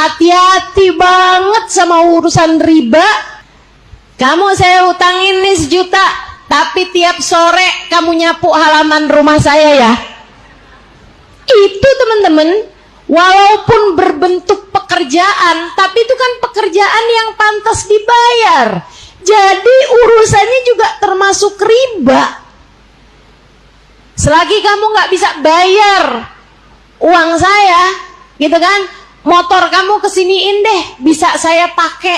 Hati-hati banget sama urusan riba. Kamu saya utangin nih 1 juta, tapi tiap sore kamu nyapu halaman rumah saya ya. Itu teman-teman, walaupun berbentuk pekerjaan, tapi itu kan pekerjaan yang pantas dibayar. Jadi urusannya juga termasuk riba. Selagi kamu nggak bisa bayar uang saya, gitu kan, motor kamu kesiniin deh, bisa saya pakai.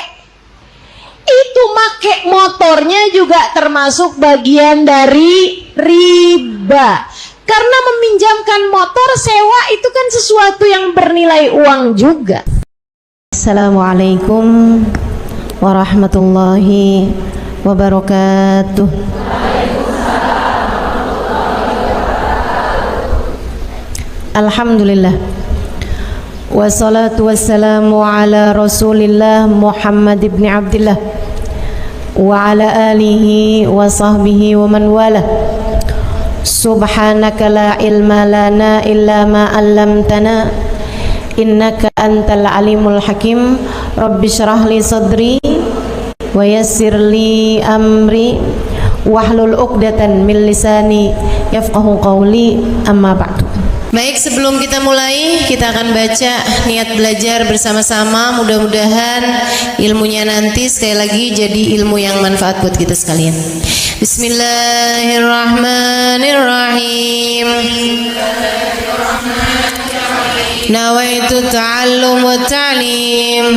Itu make motornya juga termasuk bagian dari riba. Karena meminjamkan motor sewa itu kan sesuatu yang bernilai uang juga. Assalamualaikum warahmatullahi wabarakatuh. Alhamdulillah, wassalatu wassalamu ala rasulillah Muhammad ibn Abdillah wa ala alihi wa sahbihi wa man wala. Subhanaka la ilma lana illa ma 'allamtana innaka antal alimul hakim. Rabbi shrah li sadri wa yassir li amri wahlul 'uqdatan min lisani yafqahu qawli, amma ba'du. Baik, sebelum kita mulai, kita akan baca niat belajar bersama-sama. Mudah-mudahan ilmunya nanti sekali lagi jadi ilmu yang manfaat buat kita sekalian. Bismillahirrahmanirrahim. Nawaitu ta'allum wa ta'lim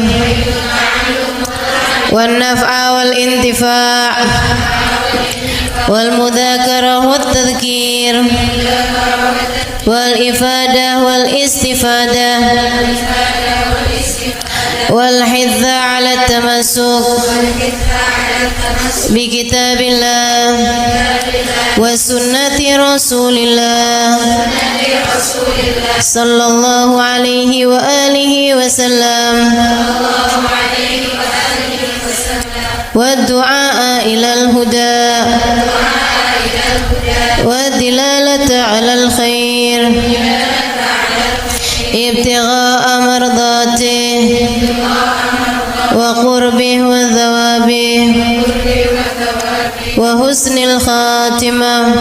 wan naf'a wal intifa' wal mudzakarah wat tadhkir wal ifadah wal istifadah wal hidza ala tamassuk bi kitabillah wa sunnati rasulillah sallallahu alaihi wa alihi wasallam wa du'a ilal huda wa dilalata alal khair ibtigha'a mardatih wa qurbih wa thawabih wa husnil khatimah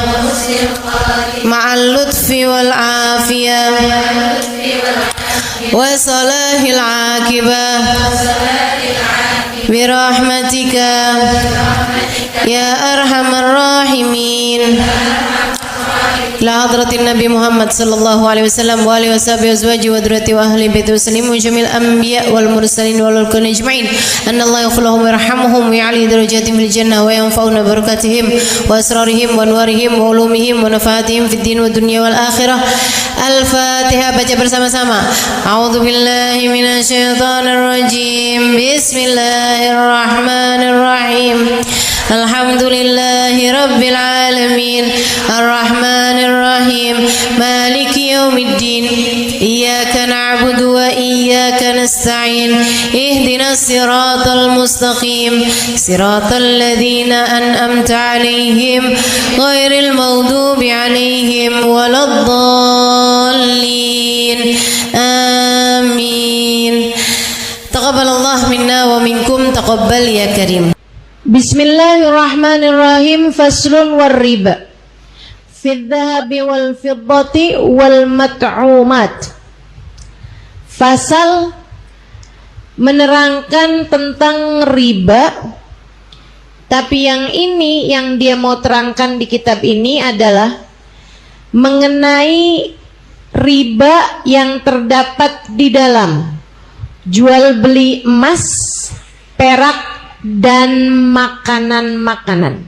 ma'al lutfi wal afiyah wa salahil aqibah birahmatika ya arhamar rahimin. La hadratin Nabi Muhammad sallallahu alaihi wasallam wa alihi washabihi azwaji wa dzurriyyati wa ahli baiti waslimu jamil anbiya wal mursalin wal kulli ajma'in anna Allah yaghfiruhum wa yarhamuhum wa ya'li darajatihim fil jannah wa yanfa'una barakatihim wa asrarihim wa anwarihim wa ulumihim wa nafaatihim fid din wa dunya wal akhirah. Al-Fatihah, baca bersama-sama. A'udzu billahi minasy syaithanir rajim. Bismillahirrahmanirrahim. Alhamdulillahi rabbil alamin. Ar-Rahmanir Rahim. Maliki yaumiddin. Iyyaka na'budu wa iyyaka nasta'in. Ihdinas siratal mustaqim. Siratal ladzina an'amta 'alaihim ghairil maghdubi 'alaihim waladdallin. Amin. Taqabbalallahu minna wa minkum, taqabbal ya karim. Bismillahirrahmanirrahim. Faslun war riba fid dhahabi wal fiddati wal mat'umat. Fasal menerangkan tentang riba, tapi yang ini yang dia mau terangkan di kitab ini adalah mengenai riba yang terdapat di dalam jual beli emas, perak, dan makanan-makanan.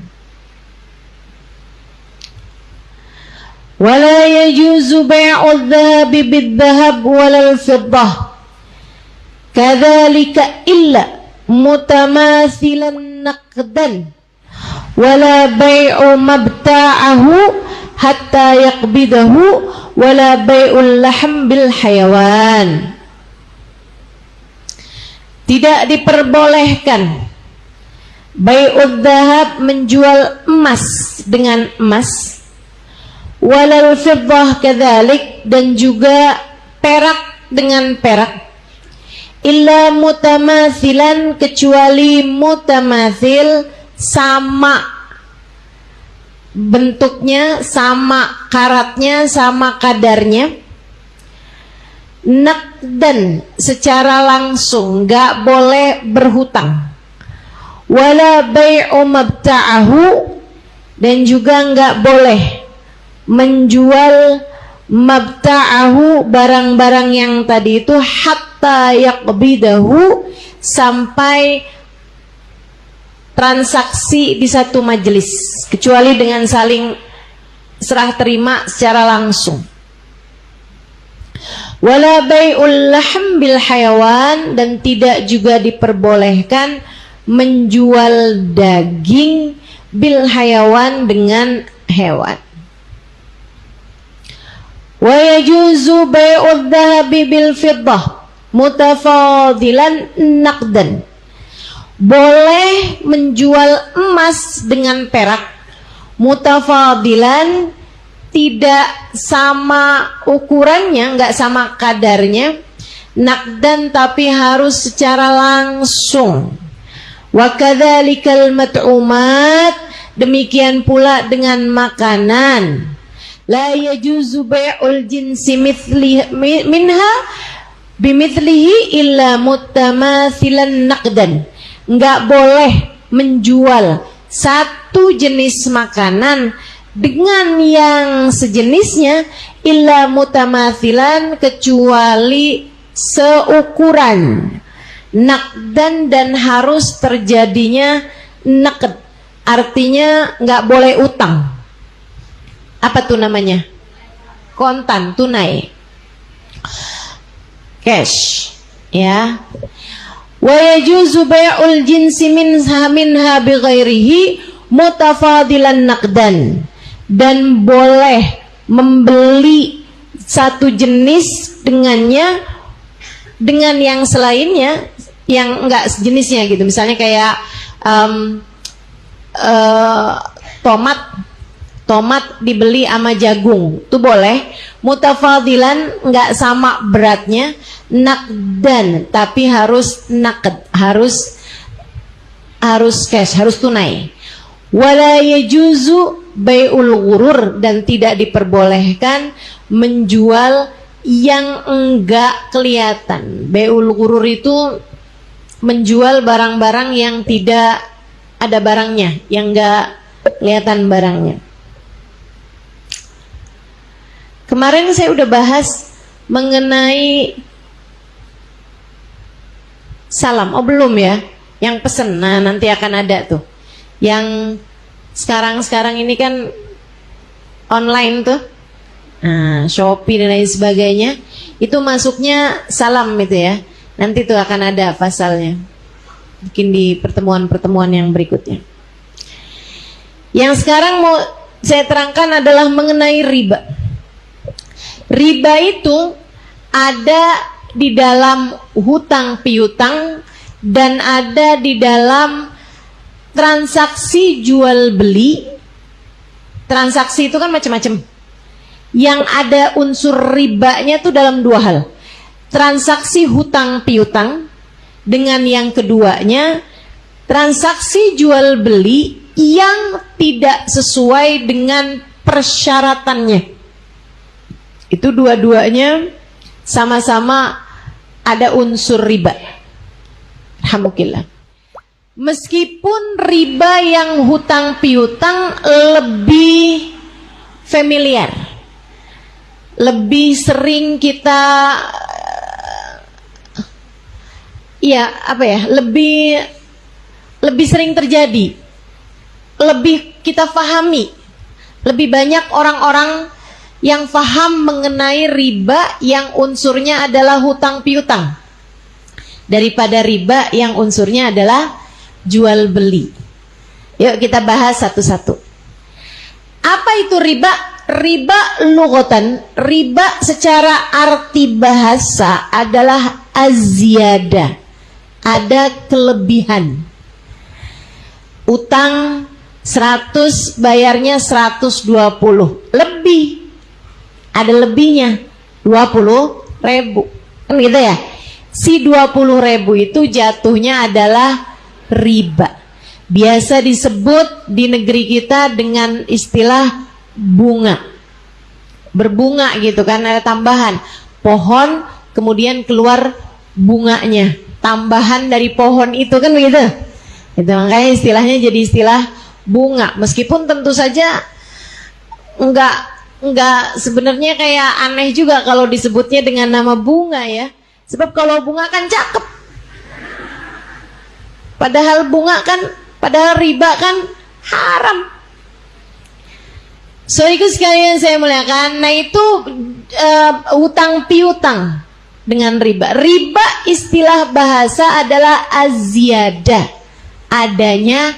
Wala yajuzu bai'u dhahabi bidh-dhahab walal fiddah kadzalika illa mutamathilan naqdan wala bai'u mabta'ahu hatta yaqbidahu wala bai'ul lahm bil hayawan. Tidak diperbolehkan bai'ud dhahab, menjual emas dengan emas, walal fiddah kadzalik, dan juga perak dengan perak, illa mutamathilan, kecuali mutamathil, sama bentuknya, sama karatnya, sama kadarnya. Naqdan, secara langsung, nggak boleh berhutang. Wala bai'u mabta'ahu, dan juga nggak boleh menjual mabta'ahu, barang-barang yang tadi itu, hatta yaqbidahu, sampai transaksi di satu majelis, kecuali dengan saling serah terima secara langsung. Wala bai'ul lahm bil hayawan, dan tidak juga diperbolehkan menjual daging bil hayawan, dengan hewan. Wa yajuzu bai'udz dhahabi bil fiddah mutafadilan naqdan. Boleh menjual emas dengan perak mutafadilan, tidak sama ukurannya, nggak sama kadarnya, naqdan, tapi harus secara langsung. Wa kadzalikal mat'umat, demikian pula dengan makanan. La yajuzu bai'ul jinsi minha bimithlihi illa mutamathilan naqdan. Enggak boleh menjual satu jenis makanan dengan yang sejenisnya illa mutamathilan, kecuali seukuran, naqdan, dan harus terjadinya naqd, artinya nggak boleh utang. Apa tuh namanya? Kontan, tunai, cash, ya. Wa yajuzu bai'ul jinsi minha bighairihi mutafadilan naqdan, dan boleh membeli satu jenis dengannya dengan yang selainnya yang enggak sejenisnya gitu. Misalnya kayak tomat dibeli sama jagung, itu boleh mutafadilan, enggak sama beratnya, naqdan, tapi harus naqd, harus cash, harus tunai. Wala yajuzu bai'ul ghurur, dan tidak diperbolehkan menjual yang enggak kelihatan. Bai'ul ghurur itu menjual barang-barang yang tidak ada barangnya, yang enggak kelihatan barangnya. Kemarin saya udah bahas mengenai salam. Oh belum ya? Yang pesen, nah nanti akan ada tuh. Yang sekarang ini kan online tuh, nah, Shopee dan lain sebagainya, itu masuknya salam itu ya. Nanti tuh akan ada pasalnya, mungkin di pertemuan-pertemuan yang berikutnya. Yang sekarang mau saya terangkan adalah mengenai riba. Riba itu ada di dalam hutang piutang dan ada di dalam transaksi jual beli. Transaksi itu kan macam-macam. Yang ada unsur ribanya itu dalam dua hal. Transaksi hutang piutang, dengan yang keduanya transaksi jual beli yang tidak sesuai dengan persyaratannya. Itu dua-duanya sama-sama ada unsur riba. Alhamdulillah. Meskipun riba yang hutang piutang lebih familiar, lebih sering kita lebih sering terjadi, lebih kita pahami, lebih banyak orang-orang yang paham mengenai riba yang unsurnya adalah hutang piutang daripada riba yang unsurnya adalah jual beli. Yuk kita bahas satu-satu. Apa itu riba? Riba lughatan, riba secara arti bahasa adalah aziyadah, ada kelebihan. Utang 100 bayarnya 120, lebih, ada lebihnya 20.000, kan gitu ya. si 20.000 itu jatuhnya adalah riba. Biasa disebut di negeri kita dengan istilah bunga. Berbunga gitu kan, ada tambahan. Pohon kemudian keluar bunganya. Tambahan dari pohon itu kan begitu. Itu makanya istilahnya jadi istilah bunga. Meskipun tentu saja enggak sebenarnya kayak aneh juga kalau disebutnya dengan nama bunga ya. Sebab kalau bunga kan cakep. Padahal riba kan haram. So itu sekalian saya muliakan. Nah itu utang piutang dengan riba. Riba istilah bahasa adalah az-ziyadah. Adanya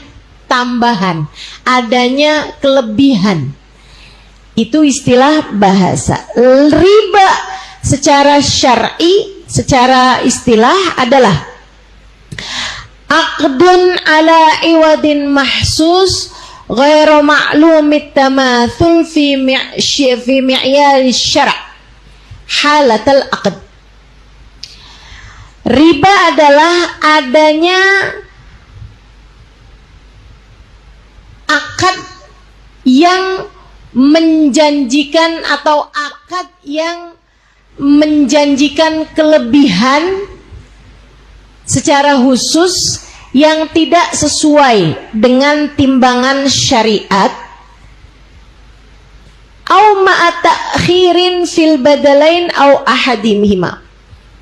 tambahan, adanya kelebihan. Itu istilah bahasa. Riba secara syar'i, secara istilah adalah aqdun ala iwadin mahsus ghairu ma'lumit tamathul fi mi'yar syara' halat al-aqd. Riba adalah adanya akad yang menjanjikan atau akad yang menjanjikan kelebihan secara khusus yang tidak sesuai dengan timbangan syariat au ma'a ta'khirin fil badalain au ahadimihima,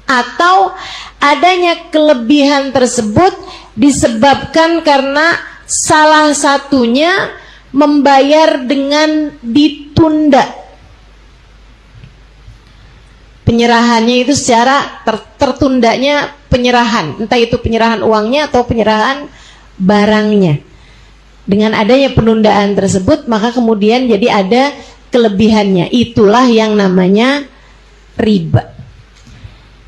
atau adanya kelebihan tersebut disebabkan karena salah satunya membayar dengan ditunda. Penyerahannya itu secara tertundanya penyerahan, entah itu penyerahan uangnya atau penyerahan barangnya. Dengan adanya penundaan tersebut, maka kemudian jadi ada kelebihannya. Itulah yang namanya riba.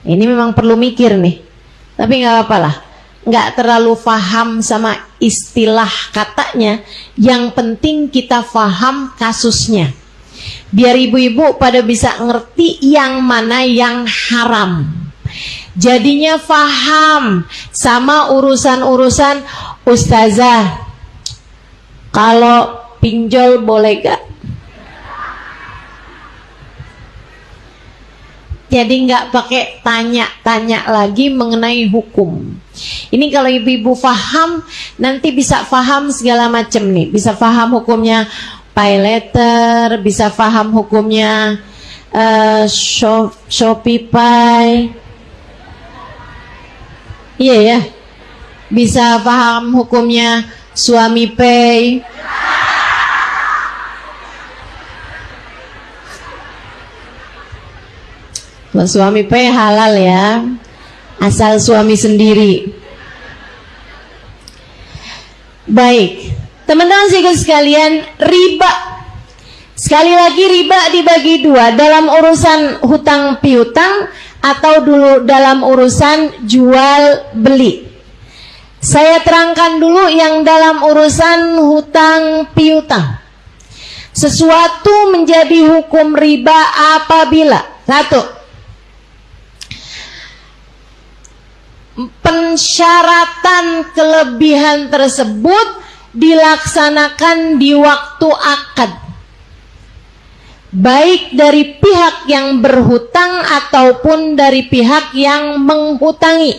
Ini memang perlu mikir nih, tapi nggak apa-apa lah. Nggak terlalu paham sama istilah katanya, yang penting kita paham kasusnya, biar ibu-ibu pada bisa ngerti yang mana yang haram. Jadinya paham sama urusan-urusan ustazah, kalau pinjol boleh gak? Jadi nggak pakai tanya-tanya lagi mengenai hukum. Ini kalau ibu-ibu paham, nanti bisa paham segala macam nih. Bisa paham hukumnya pay letter, bisa paham hukumnya Shopee Pay. Iya ya. Bisa paham hukumnya Suami Pay. Suami Pay halal ya, asal suami sendiri. Baik, teman-teman sekalian, riba. Sekali lagi riba dibagi dua, dalam urusan hutang piutang atau dulu dalam urusan jual beli. Saya terangkan dulu yang dalam urusan hutang piutang. Sesuatu menjadi hukum riba apabila satu, pensyaratan kelebihan tersebut dilaksanakan di waktu akad, baik dari pihak yang berhutang ataupun dari pihak yang menghutangi.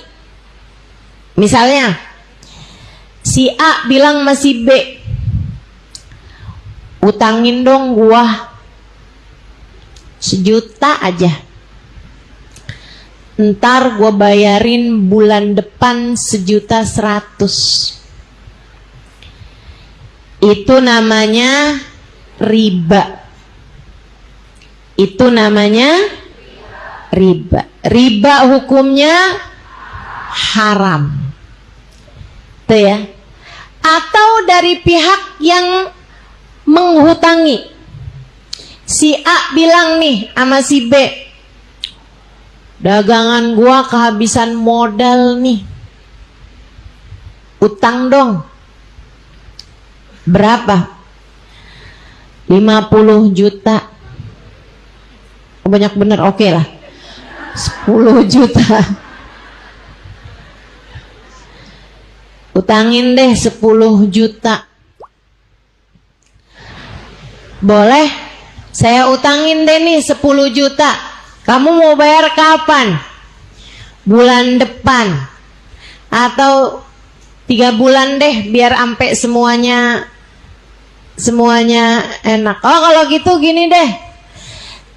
Misalnya si A bilang sama si B, utangin dong gua 1 juta aja, ntar gue bayarin bulan depan 1.100.000. Itu namanya riba. Itu namanya riba. Riba hukumnya haram. Tuh ya. Atau dari pihak yang menghutangi. Si A bilang nih sama si B, dagangan gua kehabisan modal nih, utang dong. Berapa? 50 juta. Banyak bener, oke lah, 10 juta. Utangin deh 10 juta. Boleh? Saya utangin deh nih 10 juta. Kamu mau bayar kapan? Bulan depan. Atau 3 bulan deh biar sampai semuanya enak. Oh kalau gitu gini deh.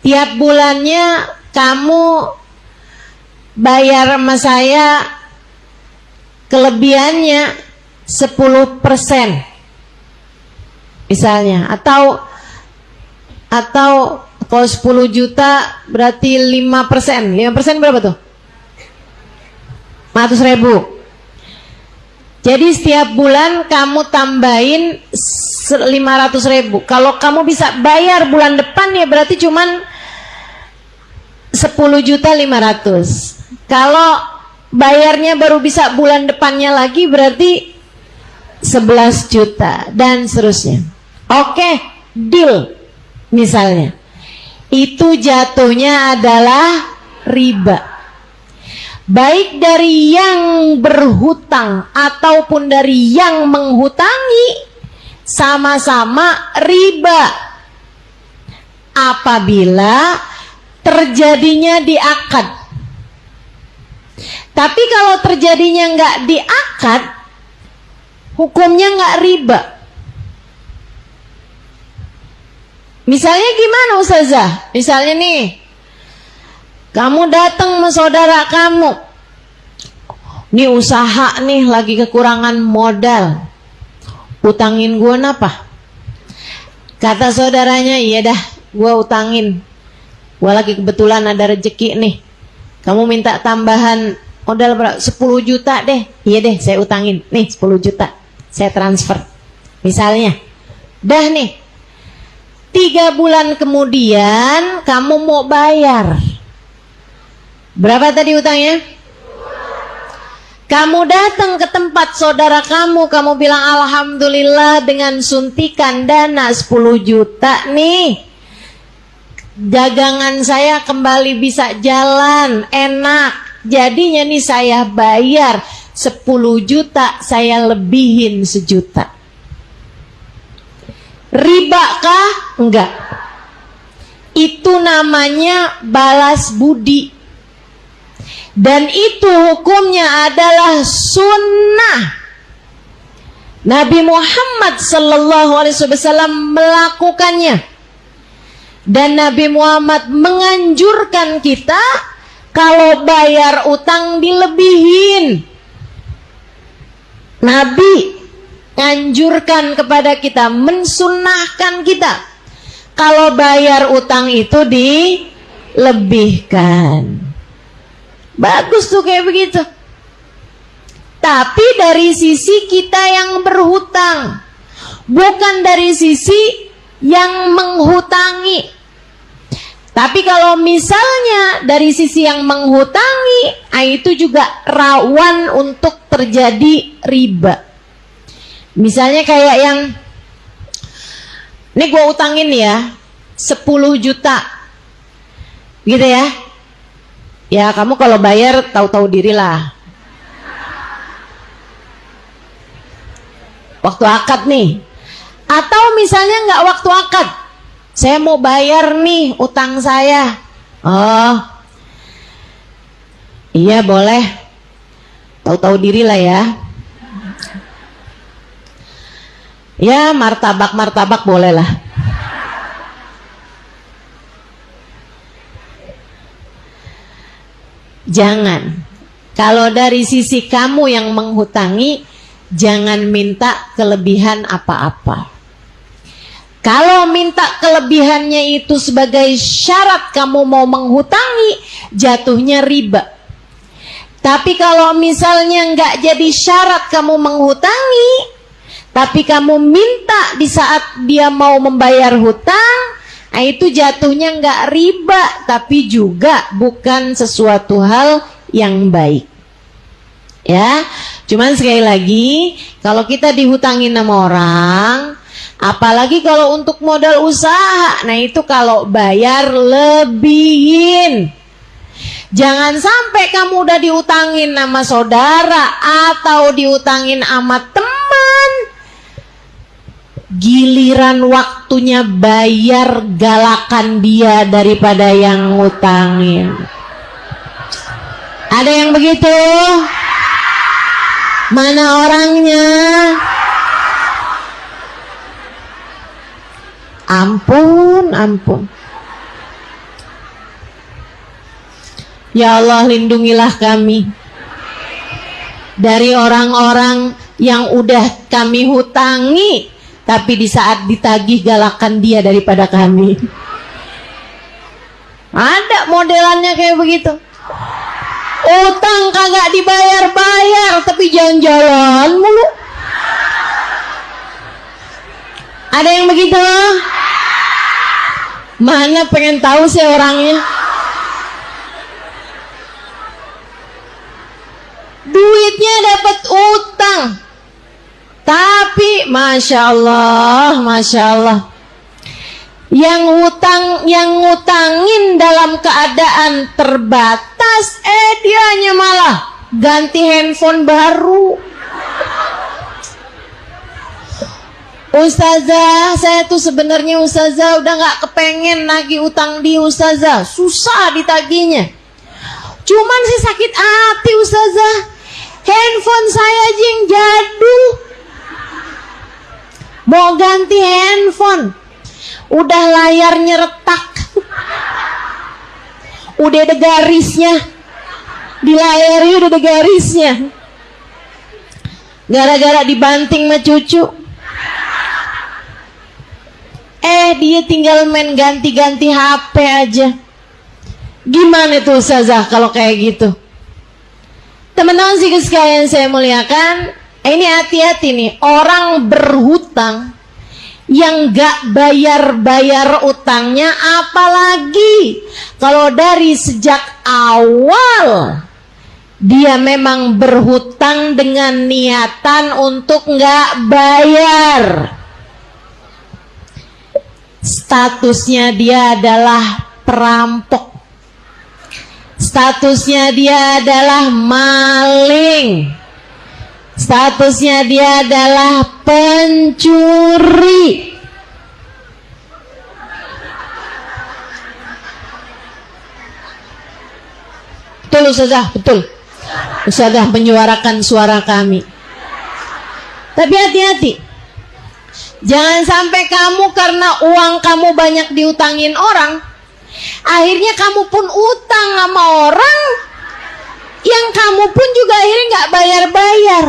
Tiap bulannya kamu bayar sama saya kelebihannya 10% misalnya, atau kalau 10 juta berarti 5%. 5% berapa tuh? 500.000. Jadi setiap bulan kamu tambahin 500.000. Kalau kamu bisa bayar bulan depan ya berarti cuman 10.500.000. Kalau bayarnya baru bisa bulan depannya lagi berarti 11 juta dan seterusnya. Oke, deal. Misalnya itu jatuhnya adalah riba, baik dari yang berhutang ataupun dari yang menghutangi, sama-sama riba apabila terjadinya di akad. Tapi kalau terjadinya nggak di akad, hukumnya nggak riba. Misalnya gimana Ustazah? Misalnya nih, kamu datang sama saudara kamu, nih usaha nih lagi kekurangan modal, utangin gue napa? Kata saudaranya, iya dah gue utangin, gue lagi kebetulan ada rezeki nih, kamu minta tambahan modal berapa? 10 juta deh. Iya deh saya utangin, nih 10 juta saya transfer misalnya. Dah nih 3 bulan kemudian kamu mau bayar. Berapa tadi utangnya? Kamu datang ke tempat saudara kamu bilang alhamdulillah dengan suntikan dana 10 juta nih, dagangan saya kembali bisa jalan enak. Jadinya nih saya bayar 10 juta, saya lebihin 1 juta. Riba kah? Enggak. Itu namanya balas budi. Dan itu hukumnya adalah sunnah. Nabi Muhammad SAW melakukannya. Dan Nabi Muhammad menganjurkan kita kalau bayar utang dilebihin. Nabi anjurkan kepada kita, mensunnahkan kita kalau bayar utang itu dilebihkan. Bagus tuh kayak begitu. Tapi dari sisi kita yang berhutang, bukan dari sisi yang menghutangi. Tapi kalau misalnya dari sisi yang menghutangi, itu juga rawan untuk terjadi riba. Misalnya kayak yang ini gue utangin ya 10 juta gitu ya. Ya kamu kalau bayar tahu-tahu diri lah. Waktu akad nih. Atau misalnya nggak waktu akad, saya mau bayar nih utang saya. Oh iya boleh, tahu-tahu diri lah ya. Ya martabak boleh lah. Jangan. Kalau dari sisi kamu yang menghutangi, jangan minta kelebihan apa-apa. Kalau minta kelebihannya itu sebagai syarat kamu mau menghutangi, jatuhnya riba. Tapi kalau misalnya nggak jadi syarat kamu menghutangi, tapi kamu minta di saat dia mau membayar hutang, itu jatuhnya nggak riba, tapi juga bukan sesuatu hal yang baik. Ya, cuman sekali lagi, kalau kita dihutangin sama orang, apalagi kalau untuk modal usaha, nah itu kalau bayar lebihin. Jangan sampai kamu udah diutangin sama saudara atau diutangin sama teman, giliran waktunya bayar galakan dia daripada yang ngutangin. Ada yang begitu? Mana orangnya? Ampun, ampun. Ya Allah, lindungilah kami dari orang-orang yang udah kami hutangi, tapi di saat ditagih galakan dia daripada kami. Ada modelannya kayak begitu. Utang kagak dibayar-bayar, tapi jalan-jalan mulu. Ada yang begitu? Mana pengen tahu sih orangnya? Duitnya dapat utang, tapi masya Allah, masya Allah, yang ngutangin dalam keadaan terbatas, dianya malah ganti handphone baru. Ustazah, saya tuh sebenarnya ustazah udah nggak kepengen nagih utang di ustazah, susah ditagihnya. Cuman sih sakit hati ustazah, handphone saya aja yang jadul, mau ganti handphone, udah layarnya retak, udah ada garisnya, di layarnya udah ada garisnya, gara-gara dibanting sama cucu. Dia tinggal main ganti-ganti HP aja. Gimana tuh ustazah kalau kayak gitu? Teman-teman sekalian saya muliakan, ini hati-hati nih, orang berhutang yang gak bayar-bayar utangnya, apalagi kalau dari sejak awal dia memang berhutang dengan niatan untuk gak bayar. Statusnya dia adalah perampok, statusnya dia adalah maling, statusnya dia adalah pencuri. Betul ustazah, betul. Ustazah menyuarakan suara kami. Tapi hati-hati, jangan sampai kamu karena uang kamu banyak diutangin orang, akhirnya kamu pun utang sama orang yang kamu pun juga akhirnya nggak bayar-bayar.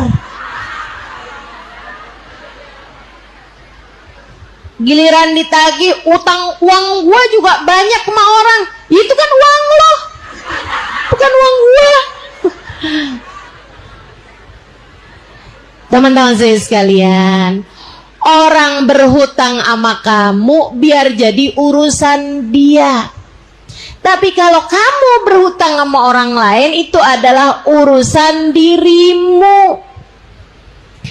Giliran ditagih utang, uang gua juga banyak sama orang, itu kan uang lo, bukan uang gua. Teman-teman saya sekalian, orang berhutang sama kamu biar jadi urusan dia. Tapi kalau kamu berhutang sama orang lain, itu adalah urusan dirimu.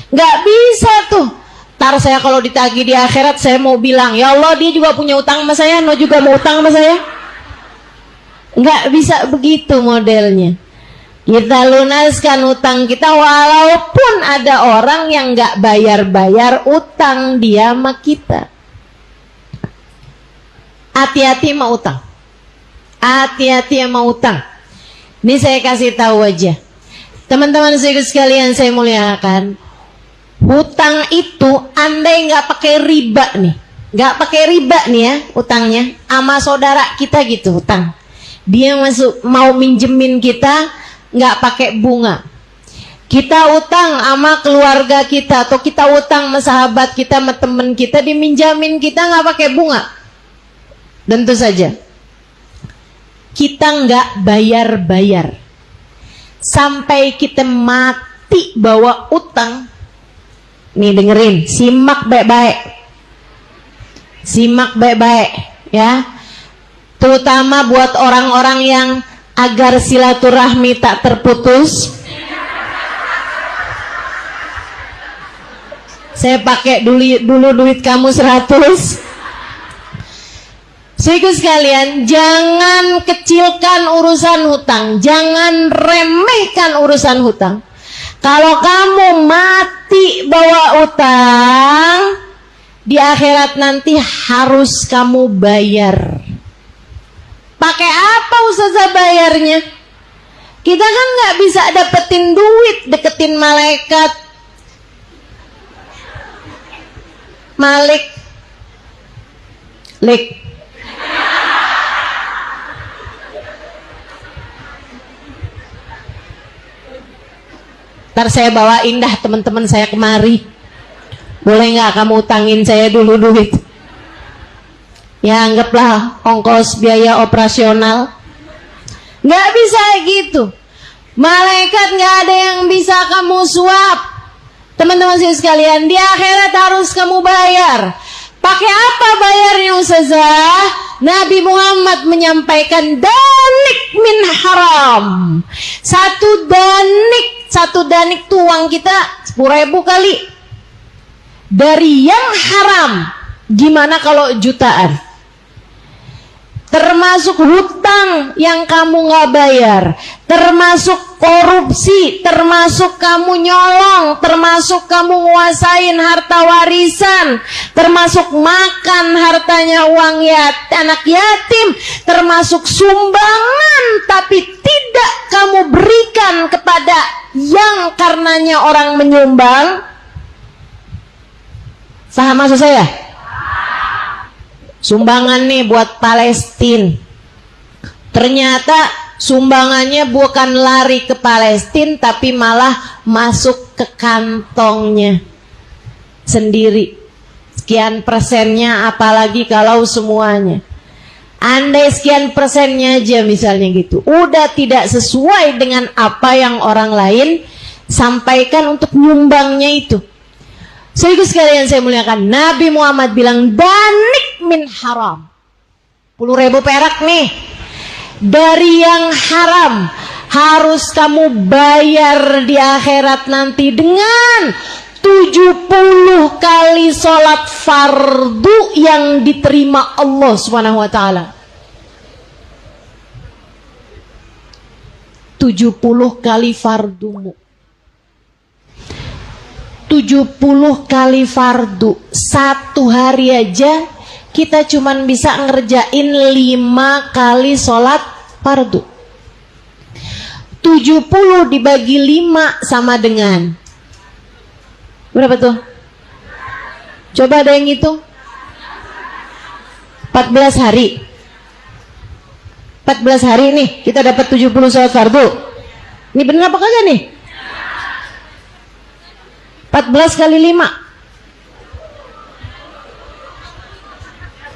Gak bisa tuh, ntar saya kalau ditagih di akhirat, saya mau bilang, ya Allah dia juga punya utang sama saya, no juga mau utang sama saya. Gak bisa begitu modelnya. Kita lunaskan utang kita walaupun ada orang yang gak bayar-bayar utang dia sama kita. Hati-hati sama utang. Hati-hati sama utang. Ini saya kasih tahu aja. Teman-teman sekalian saya muliakan, hutang itu andai gak pakai riba nih, gak pakai riba nih ya utangnya, sama saudara kita gitu hutang, dia mau minjemin kita nggak pakai bunga. Kita utang sama keluarga kita atau kita utang sama sahabat kita, sama temen kita, diminjamin kita nggak pakai bunga, tentu saja kita nggak bayar-bayar sampai kita mati bawa utang. Nih dengerin, simak baik-baik, simak baik-baik ya, terutama buat orang-orang yang agar silaturahmi tak terputus. Saya pakai dulu duit kamu 100. Saudara sekalian, jangan kecilkan urusan hutang, jangan remehkan urusan hutang. Kalau kamu mati bawa utang, di akhirat nanti harus kamu bayar. Pakai apa ustazah bayarnya? Kita kan nggak bisa dapetin duit deketin malaikat. Malik, Lik. Ntar saya bawa indah teman-teman saya kemari. Boleh nggak kamu utangin saya dulu duit? Ya anggaplah ongkos biaya operasional. Nggak bisa gitu. Malaikat nggak ada yang bisa kamu suap. Teman-teman saya sekalian, di akhirat harus kamu bayar. Pakai apa bayarnya ustazah? Nabi Muhammad menyampaikan danik min haram. Satu danik tuh uang kita 10.000 kali. Dari yang haram. Gimana kalau jutaan? Termasuk hutang yang kamu nggak bayar, termasuk korupsi, termasuk kamu nyolong, termasuk kamu nguasain harta warisan, termasuk makan hartanya uang anak yatim, termasuk sumbangan tapi tidak kamu berikan kepada yang karenanya orang menyumbang. Paham maksud saya? Sumbangan nih buat Palestina. Ternyata sumbangannya bukan lari ke Palestina, tapi malah masuk ke kantongnya sendiri. Sekian persennya, apalagi kalau semuanya. Andai sekian persennya aja misalnya gitu, udah tidak sesuai dengan apa yang orang lain sampaikan untuk nyumbangnya itu. Saudara sekalian saya muliakan, Nabi Muhammad bilang danik min haram. 10.000 perak nih dari yang haram harus kamu bayar di akhirat nanti dengan 70 kali sholat fardu yang diterima Allah Subhanahu wa taala. 70 kali fardumu. 70 kali fardu. Satu hari aja kita cuman bisa ngerjain 5 kali sholat fardu. 70 dibagi 5 sama dengan berapa tuh? Coba ada yang hitung. 14 hari. 14 hari nih kita dapat 70 sholat fardu. Ini benar apa kagak nih? 14 kali 5.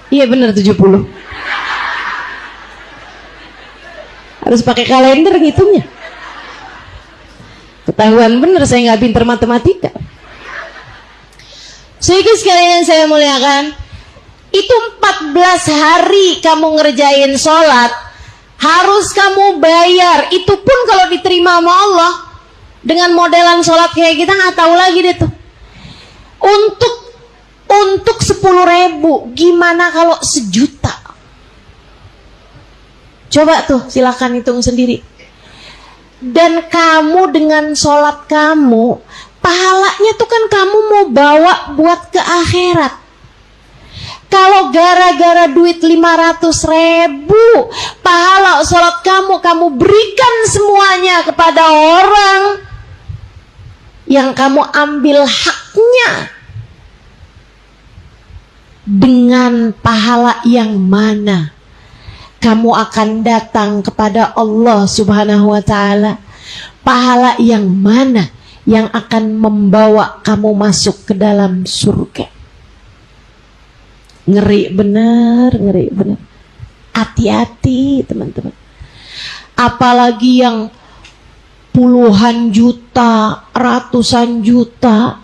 Iya benar 70. Harus pakai kalender ngitungnya. Ketahuan bener saya nggak pinter matematika. Saudara sekalian saya muliakan, itu 14 hari kamu ngerjain sholat harus kamu bayar. Itu pun kalau diterima sama Allah. Dengan modelan sholat kayak kita nggak tahu lagi deh tuh. Untuk 10.000, gimana kalau 1 juta? Coba tuh silakan hitung sendiri. Dan kamu dengan sholat kamu, pahalanya tuh kan kamu mau bawa buat ke akhirat. Kalau gara-gara duit 500.000, pahala sholat kamu berikan semuanya kepada orang yang kamu ambil haknya, dengan pahala yang mana kamu akan datang kepada Allah Subhanahu wa taala? Pahala yang mana yang akan membawa kamu masuk ke dalam surga? Ngeri bener. Hati-hati teman-teman. Apalagi yang puluhan juta, ratusan juta,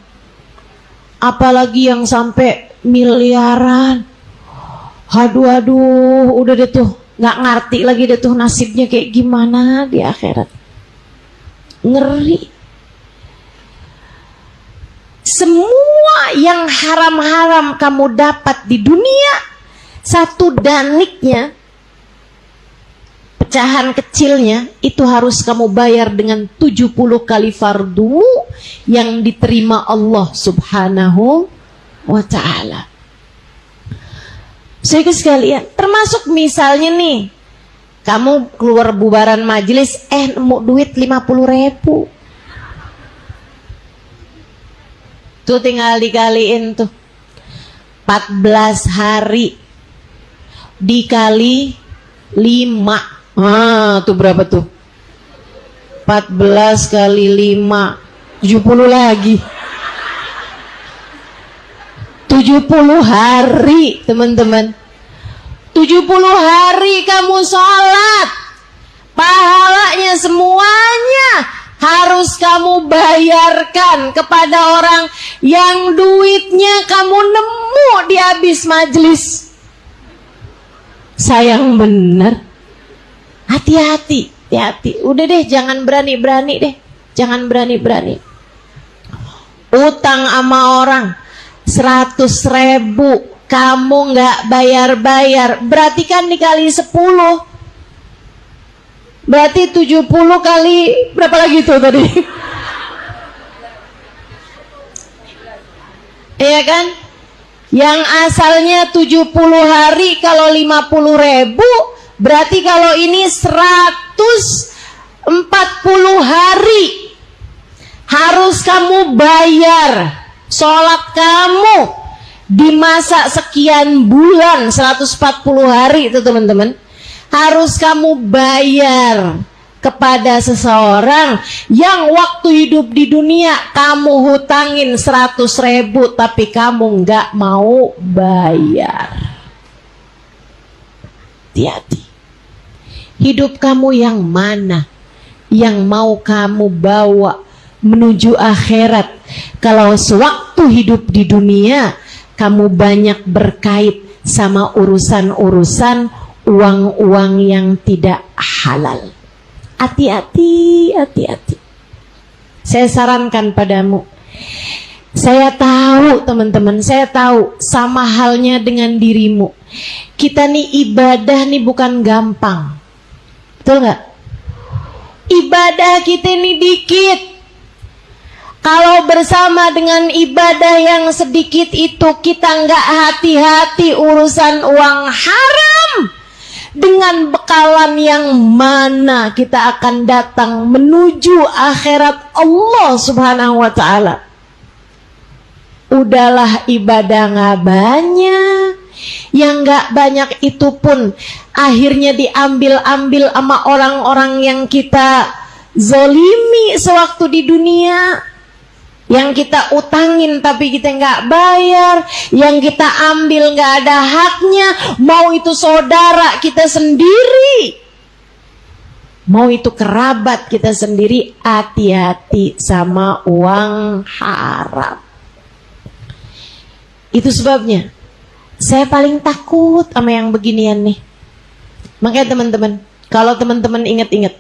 apalagi yang sampai miliaran. Aduh, udah deh tuh, nggak ngerti lagi deh tuh nasibnya kayak gimana di akhirat. Ngeri. Semua yang haram-haram kamu dapat di dunia, Satu daniknya, pecahan kecilnya, itu harus kamu bayar dengan 70 kali fardumu yang diterima Allah subhanahu wa ta'ala. Saudara sekalian, termasuk misalnya nih, kamu keluar bubaran majelis, nemu duit 50.000. Tuh tinggal dikaliin tuh 14 hari dikali 5. Tuh berapa tuh? 14 kali 5 70 lagi. 70 hari, teman-teman. 70 hari kamu sholat, pahalanya semuanya harus kamu bayarkan kepada orang yang duitnya kamu nemu di habis majlis. Sayang bener. Hati-hati, hati-hati. Udah deh, jangan berani-berani deh. Jangan berani-berani. Utang sama orang 100.000, kamu nggak bayar-bayar, berarti kan dikali 10. Berarti 70 kali berapa lagi tuh tadi? Iya kan? Yang asalnya 70 hari kalau 50.000, berarti kalau ini 140 hari harus kamu bayar. Sholat kamu di masa sekian bulan 140 hari itu teman-teman, harus kamu bayar kepada seseorang yang waktu hidup di dunia kamu hutangin 100.000 tapi kamu nggak mau bayar. Hati-hati. Hidup kamu yang mana yang mau kamu bawa menuju akhirat? Kalau sewaktu hidup di dunia kamu banyak berkait sama urusan-urusan uang-uang yang tidak halal. Hati-hati, hati-hati. Saya sarankan padamu. Saya tahu teman-teman, saya tahu sama halnya dengan dirimu. Kita nih ibadah nih bukan gampang. Betul nggak? Ibadah kita ini dikit. Kalau bersama dengan ibadah yang sedikit itu kita nggak hati-hati urusan uang haram, dengan bekalan yang mana kita akan datang menuju akhirat Allah subhanahu wa ta'ala. Udahlah ibadah nggak banyak, yang nggak banyak itu pun akhirnya diambil-ambil sama orang-orang yang kita zolimi sewaktu di dunia, yang kita utangin tapi kita nggak bayar, yang kita ambil nggak ada haknya, mau itu saudara kita sendiri, mau itu kerabat kita sendiri. Hati-hati sama uang haram. Itu sebabnya saya paling takut sama yang beginian nih. Makanya teman-teman, kalau teman-teman ingat-ingat,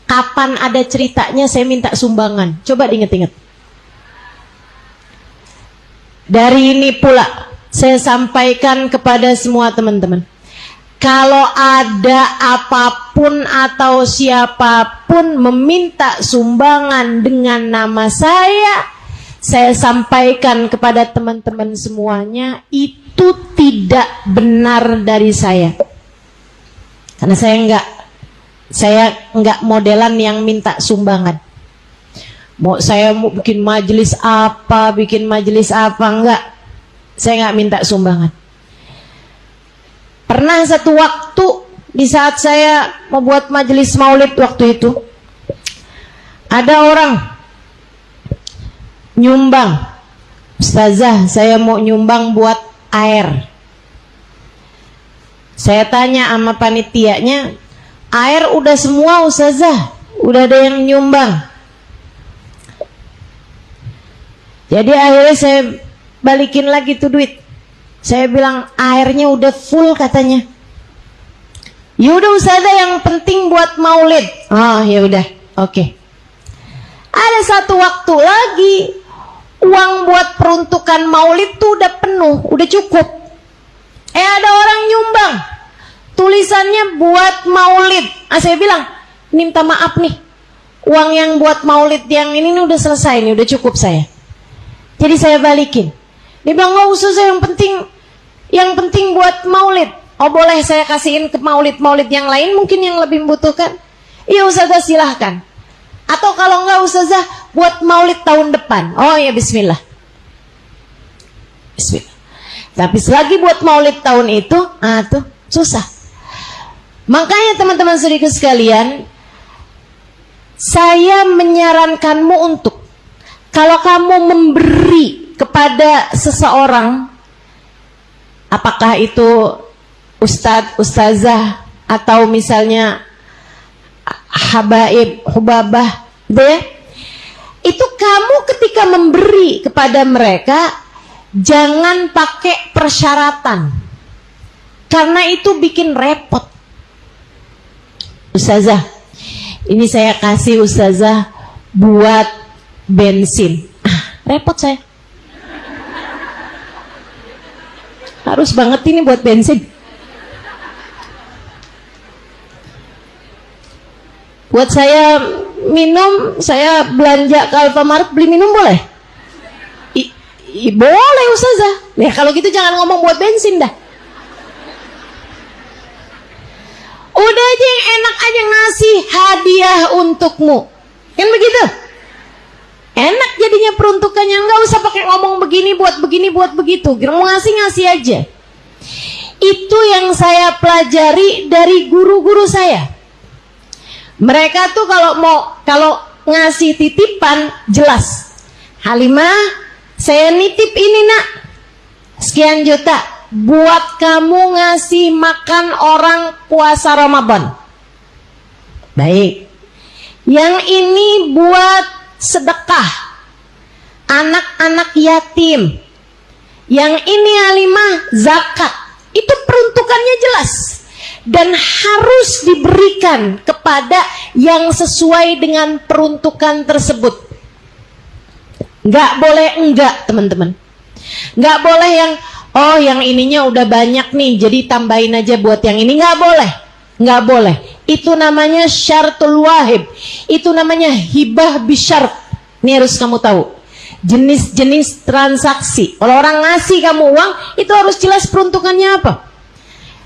kapan ada ceritanya saya minta sumbangan, coba diingat-ingat. Dari ini pula saya sampaikan kepada semua teman-teman, kalau ada apapun atau siapapun meminta sumbangan dengan nama saya sampaikan kepada teman-teman semuanya, itu tidak benar dari saya. Karena saya enggak modelan yang minta sumbangan. Saya mau bikin majelis apa enggak. Saya enggak minta sumbangan. Pernah satu waktu di saat saya membuat majelis maulid waktu itu, ada orang nyumbang, Ustazah saya mau nyumbang buat air. Saya tanya sama panitianya, air udah semua Ustazah, udah ada yang nyumbang. Jadi akhirnya saya balikin lagi tuh duit. Saya bilang airnya udah full katanya. Ya udah Ustazah, yang penting buat maulid. Oh ya udah, oke. Ada satu waktu lagi, uang buat peruntukan maulid tuh udah penuh, udah cukup. Ada orang nyumbang, tulisannya buat maulid. Saya bilang, minta maaf nih, uang yang buat maulid yang ini udah selesai nih, udah cukup saya. Jadi saya balikin. Dia bilang, nggak usah, saya yang penting buat maulid. Oh boleh saya kasihin ke maulid-maulid yang lain mungkin yang lebih membutuhkan. Iya Ustazah silahkan. Atau kalau enggak Ustazah buat maulid tahun depan. Oh ya bismillah. Bismillah. Tapi selagi buat maulid tahun itu, tuh susah. Makanya teman-teman saudaraku sekalian, saya menyarankanmu untuk, kalau kamu memberi kepada seseorang, apakah itu ustadz, ustazah, atau misalnya habaib, hubabah, gitu ya. Itu kamu ketika memberi kepada mereka, jangan pakai persyaratan. Karena itu bikin repot. Ustazah, ini saya kasih ustazah buat bensin. Repot saya. Harus banget ini buat bensin. Buat saya minum, saya belanja ke Alfamart beli minum boleh? Boleh Ustazah. Ya kalau gitu jangan ngomong buat bensin dah. Udah aja yang enak aja ngasih hadiah untukmu. Kan begitu? Enak jadinya peruntukannya, nggak usah pakai ngomong begini buat begitu. Mau ngasih aja. Itu yang saya pelajari dari guru-guru saya. Mereka tuh kalau ngasih titipan jelas. Halimah, saya nitip ini nak, sekian juta buat kamu ngasih makan orang puasa Ramadan. Baik. Yang ini buat sedekah anak-anak yatim. Yang ini Halimah zakat. Itu peruntukannya jelas. Dan harus diberikan kepada yang sesuai dengan peruntukan tersebut. Nggak boleh enggak teman-teman. Nggak boleh yang ininya udah banyak nih, jadi tambahin aja buat yang ini. Nggak boleh. Nggak boleh. Itu namanya syartul wahib. Itu namanya hibah bisyart. Ini harus kamu tahu. Jenis-jenis transaksi. Kalau orang ngasih kamu uang, itu harus jelas peruntukannya apa.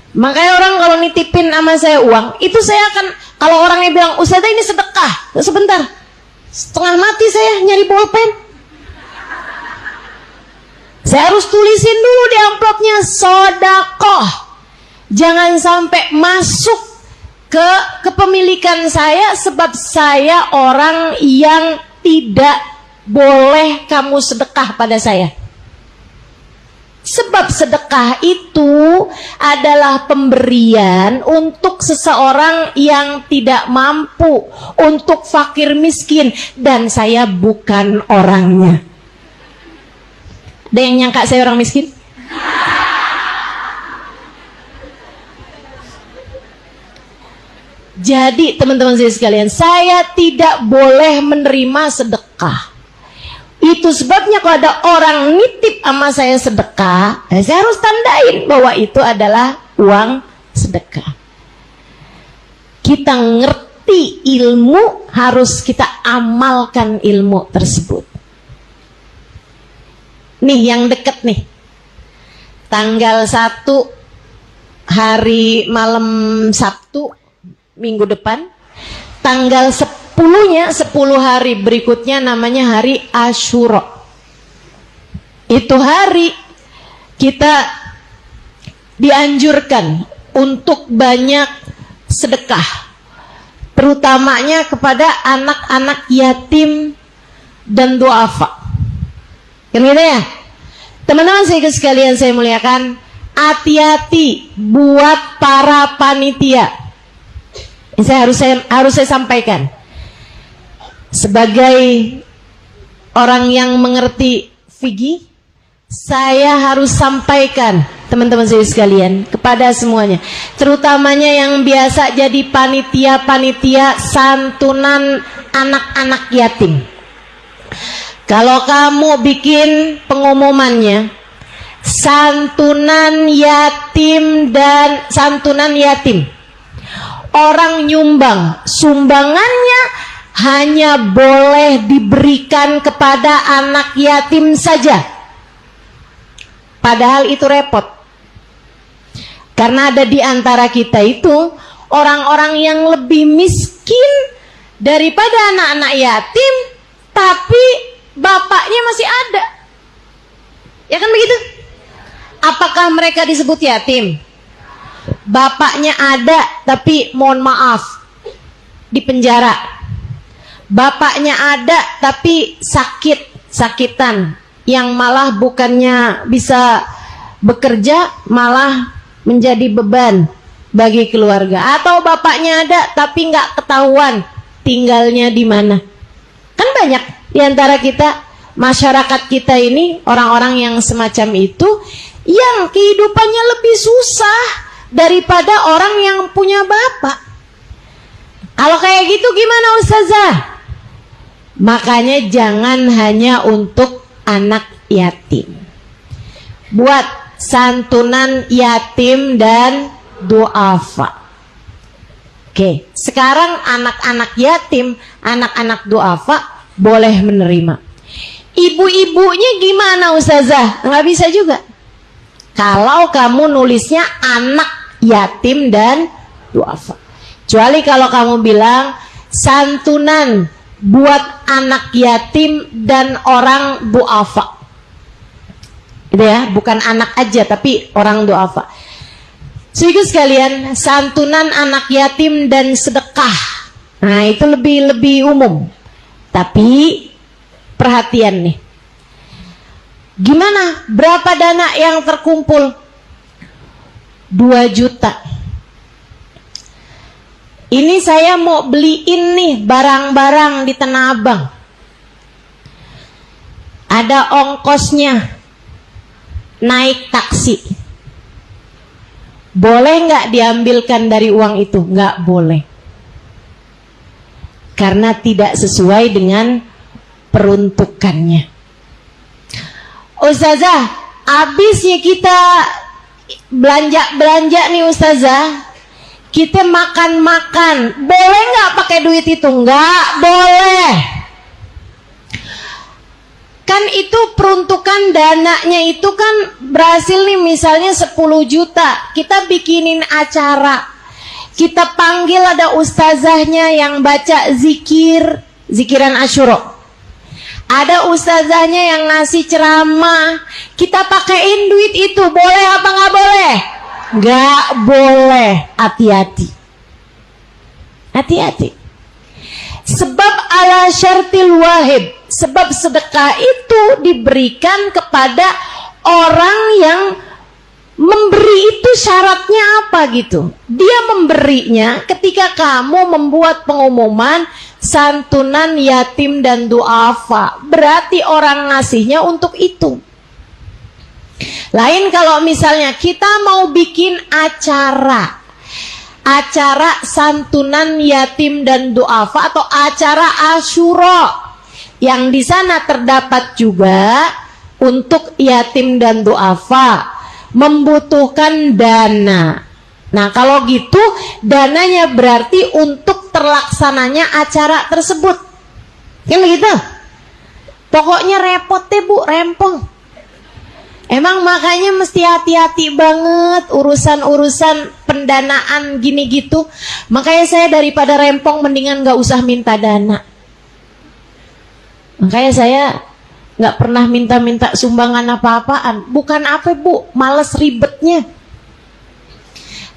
Makanya orang kalau nitipin sama saya uang, itu saya akan, kalau orangnya bilang, Ustazah ini sedekah, sebentar, setengah mati saya nyari bolpen. Saya harus tulisin dulu di amplopnya sodakoh. Jangan sampai masuk ke kepemilikan saya, sebab saya orang yang tidak boleh kamu sedekah pada saya. Sebab sedekah itu adalah pemberian untuk seseorang yang tidak mampu, untuk fakir miskin, dan saya bukan orangnya. Ada yang nyangka saya orang miskin? Jadi teman-teman saya sekalian, saya tidak boleh menerima sedekah. Itu sebabnya kalau ada orang nitip sama saya sedekah, saya harus tandain bahwa itu adalah uang sedekah. Kita ngerti ilmu, harus kita amalkan ilmu tersebut. Nih yang deket nih, tanggal 1 hari malam Sabtu minggu depan, tanggal 10-nya 10 hari berikutnya namanya hari Asyura. Itu hari kita dianjurkan untuk banyak sedekah, terutamanya kepada anak-anak yatim dan duafa. Kan gitu ya? Teman-teman sekalian saya muliakan, hati-hati buat para panitia. Ini harus saya sampaikan. Sebagai orang yang mengerti fikih, saya harus sampaikan teman-teman saya sekalian kepada semuanya, terutamanya yang biasa jadi panitia-panitia santunan anak-anak yatim. Kalau kamu bikin pengumumannya, santunan yatim dan santunan yatim. Orang nyumbang, sumbangannya hanya boleh diberikan kepada anak yatim saja. Padahal itu repot. Karena ada di antara kita itu orang-orang yang lebih miskin daripada anak-anak yatim, tapi bapaknya masih ada. Ya kan begitu? Apakah mereka disebut yatim? Bapaknya ada, tapi mohon maaf, di penjara. Bapaknya ada, tapi sakitan, yang malah bukannya bisa bekerja, malah menjadi beban bagi keluarga. Atau bapaknya ada, tapi nggak ketahuan tinggalnya di mana. Kan banyak di antara kita, masyarakat kita ini, orang-orang yang semacam itu, yang kehidupannya lebih susah daripada orang yang punya bapak. Kalau kayak gitu gimana Ustazah? Makanya jangan hanya untuk anak yatim. Buat santunan yatim dan duafa. Oke, sekarang anak-anak yatim, anak-anak duafa boleh menerima. Ibu-ibunya gimana Ustazah? Nggak bisa juga. Kalau kamu nulisnya anak yatim dan duafa. Kecuali kalau kamu bilang santunan buat anak yatim dan orang duafa. Gitu ya, bukan anak aja tapi orang duafa. Sehingga sekalian, santunan anak yatim dan sedekah. Nah, itu lebih umum. Tapi perhatian nih. Gimana? Berapa dana yang terkumpul? 2 juta. Ini saya mau beliin nih barang-barang di Tanah Abang. Ada ongkosnya. Naik taksi. Boleh nggak diambilkan dari uang itu? Nggak boleh. Karena tidak sesuai dengan peruntukannya. Ustazah, habisnya kita belanja nih Ustazah, kita makan-makan, boleh nggak pakai duit itu? Nggak boleh. Kan itu peruntukan dananya itu kan berhasil nih, misalnya 10 juta, kita bikinin acara, kita panggil ada ustazahnya yang baca zikiran Asyura. Ada ustazahnya yang ngasih ceramah, kita pakein duit itu, boleh apa nggak boleh? Nggak boleh. Hati-hati. Hati-hati. Sebab ala syartil wahib, sebab sedekah itu diberikan kepada orang yang memberi itu syaratnya apa gitu. Dia memberinya ketika kamu membuat pengumuman santunan yatim dan duafa, berarti orang ngasihnya untuk itu. Lain kalau misalnya kita mau bikin acara santunan yatim dan duafa atau acara Asyura yang di sana terdapat juga untuk yatim dan duafa membutuhkan dana. Nah, kalau gitu dananya berarti untuk terlaksananya acara tersebut. Kan begitu? Pokoknya repot deh Bu, rempong. Emang makanya mesti hati-hati banget urusan-urusan pendanaan gini gitu. Makanya saya daripada rempong mendingan gak usah minta dana. Makanya saya gak pernah minta-minta sumbangan apa-apaan. Bukan apa Bu, males ribetnya.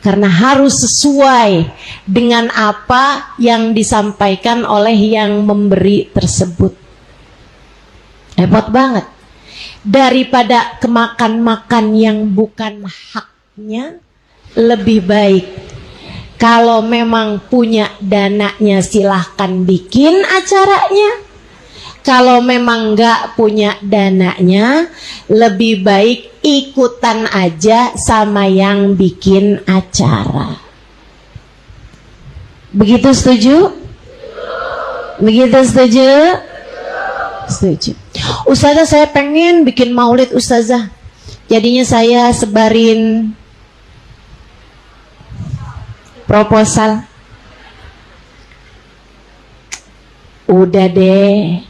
Karena harus sesuai dengan apa yang disampaikan oleh yang memberi tersebut. Repot banget. Daripada kemakan-makan yang bukan haknya, lebih baik kalau memang punya dananya silahkan bikin acaranya. Kalau memang nggak punya dananya, lebih baik ikutan aja sama yang bikin acara. Begitu setuju? Begitu setuju? Setuju. Ustazah, saya pengen bikin maulid Ustazah. Jadinya saya sebarin proposal. Udah deh,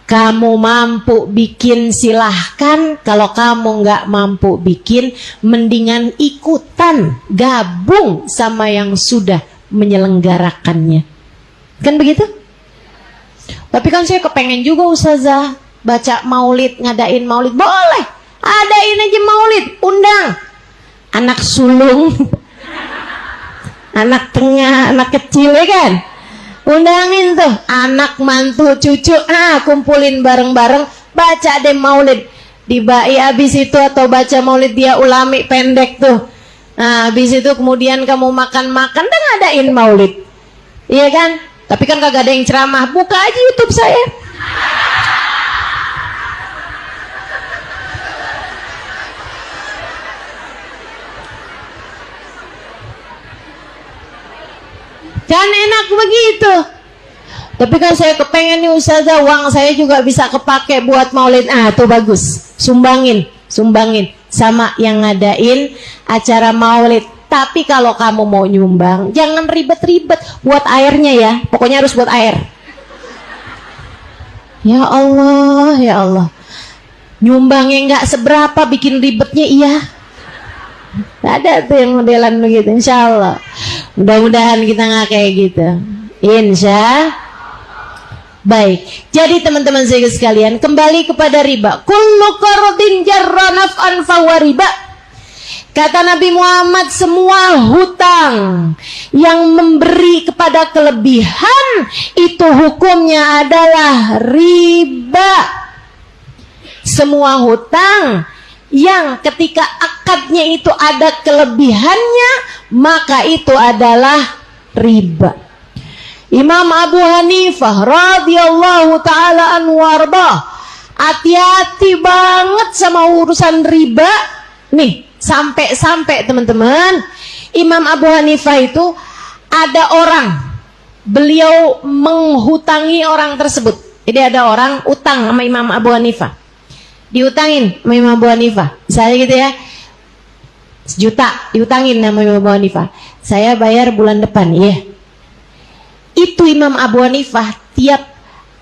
kamu mampu bikin silahkan, kalau kamu nggak mampu bikin, mendingan ikutan gabung sama yang sudah menyelenggarakannya. Kan begitu? Tapi kan saya kepengen juga Ustazah baca maulid, ngadain maulid. Boleh, adain aja maulid, undang anak sulung, anak tengah, anak kecil, ya kan? Undangin tuh anak, mantu, cucu, kumpulin bareng-bareng, baca deh maulid. Dibai habis itu, atau baca maulid dia ulami pendek tuh. Nah, habis itu kemudian kamu makan-makan dan ngadain maulid. Iya kan? Tapi kan kagak ada yang ceramah. Buka aja YouTube saya. Kan enak begitu. Tapi kan saya kepengen nih Ustazah, uang saya juga bisa kepake buat maulid. Tuh bagus. Sumbangin sama yang ngadain acara maulid. Tapi kalau kamu mau nyumbang, jangan ribet-ribet. Buat airnya ya. Pokoknya harus buat air. Ya Allah, ya Allah. Nyumbangnya nggak seberapa, bikin ribetnya iya. Ada tuh yang modelan begitu, insya Allah. Mudah-mudahan kita nggak kayak gitu, insya. Baik, jadi teman-teman saya sekalian, kembali kepada riba. Kullu qardin jarra naf'an fahuwa riba. Kata Nabi Muhammad, semua hutang yang memberi kepada kelebihan itu hukumnya adalah riba. Semua hutang yang ketika akadnya itu ada kelebihannya, maka itu adalah riba. Imam Abu Hanifah radhiyallahu taala anhu warda, hati-hati banget sama urusan riba. Nih, sampai teman-teman, Imam Abu Hanifah itu ada orang, beliau menghutangi orang tersebut. Jadi ada orang utang sama Imam Abu Hanifah, diutangin sama Imam Abu Hanifah, misalnya gitu ya, 1 juta diutangin sama Imam Abu Hanifah, saya bayar bulan depan, iya. Itu Imam Abu Hanifah tiap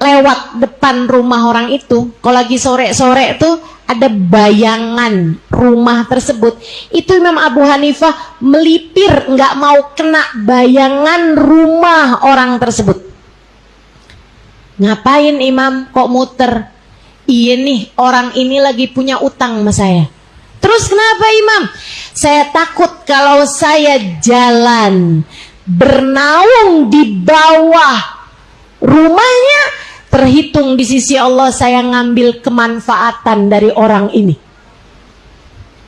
lewat depan rumah orang itu, kalau lagi sore-sore tuh ada bayangan rumah tersebut, itu Imam Abu Hanifah melipir, nggak mau kena bayangan rumah orang tersebut. Ngapain Imam kok muter? Iya nih, orang ini lagi punya utang sama saya. Terus kenapa Imam? Saya takut kalau saya jalan bernaung di bawah rumahnya, terhitung di sisi Allah saya ngambil kemanfaatan dari orang ini.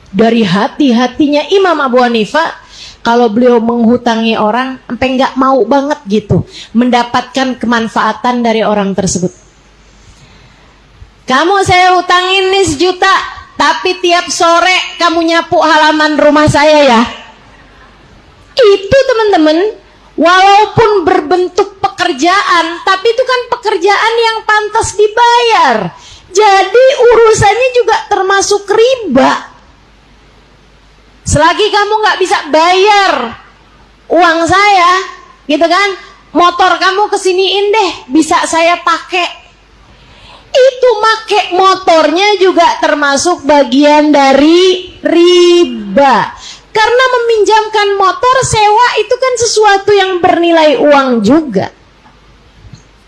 Dari hati-hatinya Imam Abu Hanifah, kalau beliau menghutangi orang, sampai nggak mau banget gitu mendapatkan kemanfaatan dari orang tersebut. Kamu saya hutangin nih 1 juta, tapi tiap sore kamu nyapu halaman rumah saya ya. Itu teman-teman, walaupun berbentuk pekerjaan, tapi itu kan pekerjaan yang pantas dibayar. Jadi urusannya juga termasuk riba. Selagi kamu nggak bisa bayar uang saya, gitu kan, motor kamu kesiniin deh, bisa saya pakai. Itu make motornya juga termasuk bagian dari riba. Karena meminjamkan motor sewa itu kan sesuatu yang bernilai uang juga.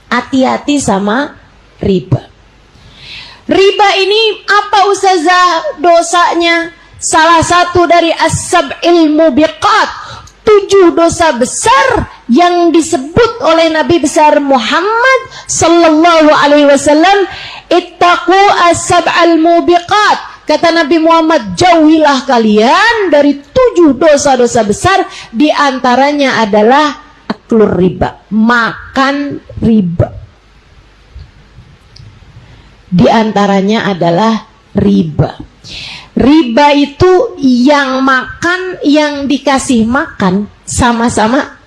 Hati-hati sama riba. Riba ini apa Ustazah dosanya? Salah satu dari as-sab'il mubiqat, 7 dosa besar yang disebut oleh Nabi besar Muhammad sallallahu alaihi wasallam. Ittaqu as-sab'al mubiqat. Kata Nabi Muhammad, jauhilah kalian dari 7 dosa-dosa besar, di antaranya adalah aklur riba, makan riba. Di antaranya adalah riba. Riba itu yang makan, yang dikasih makan, sama-sama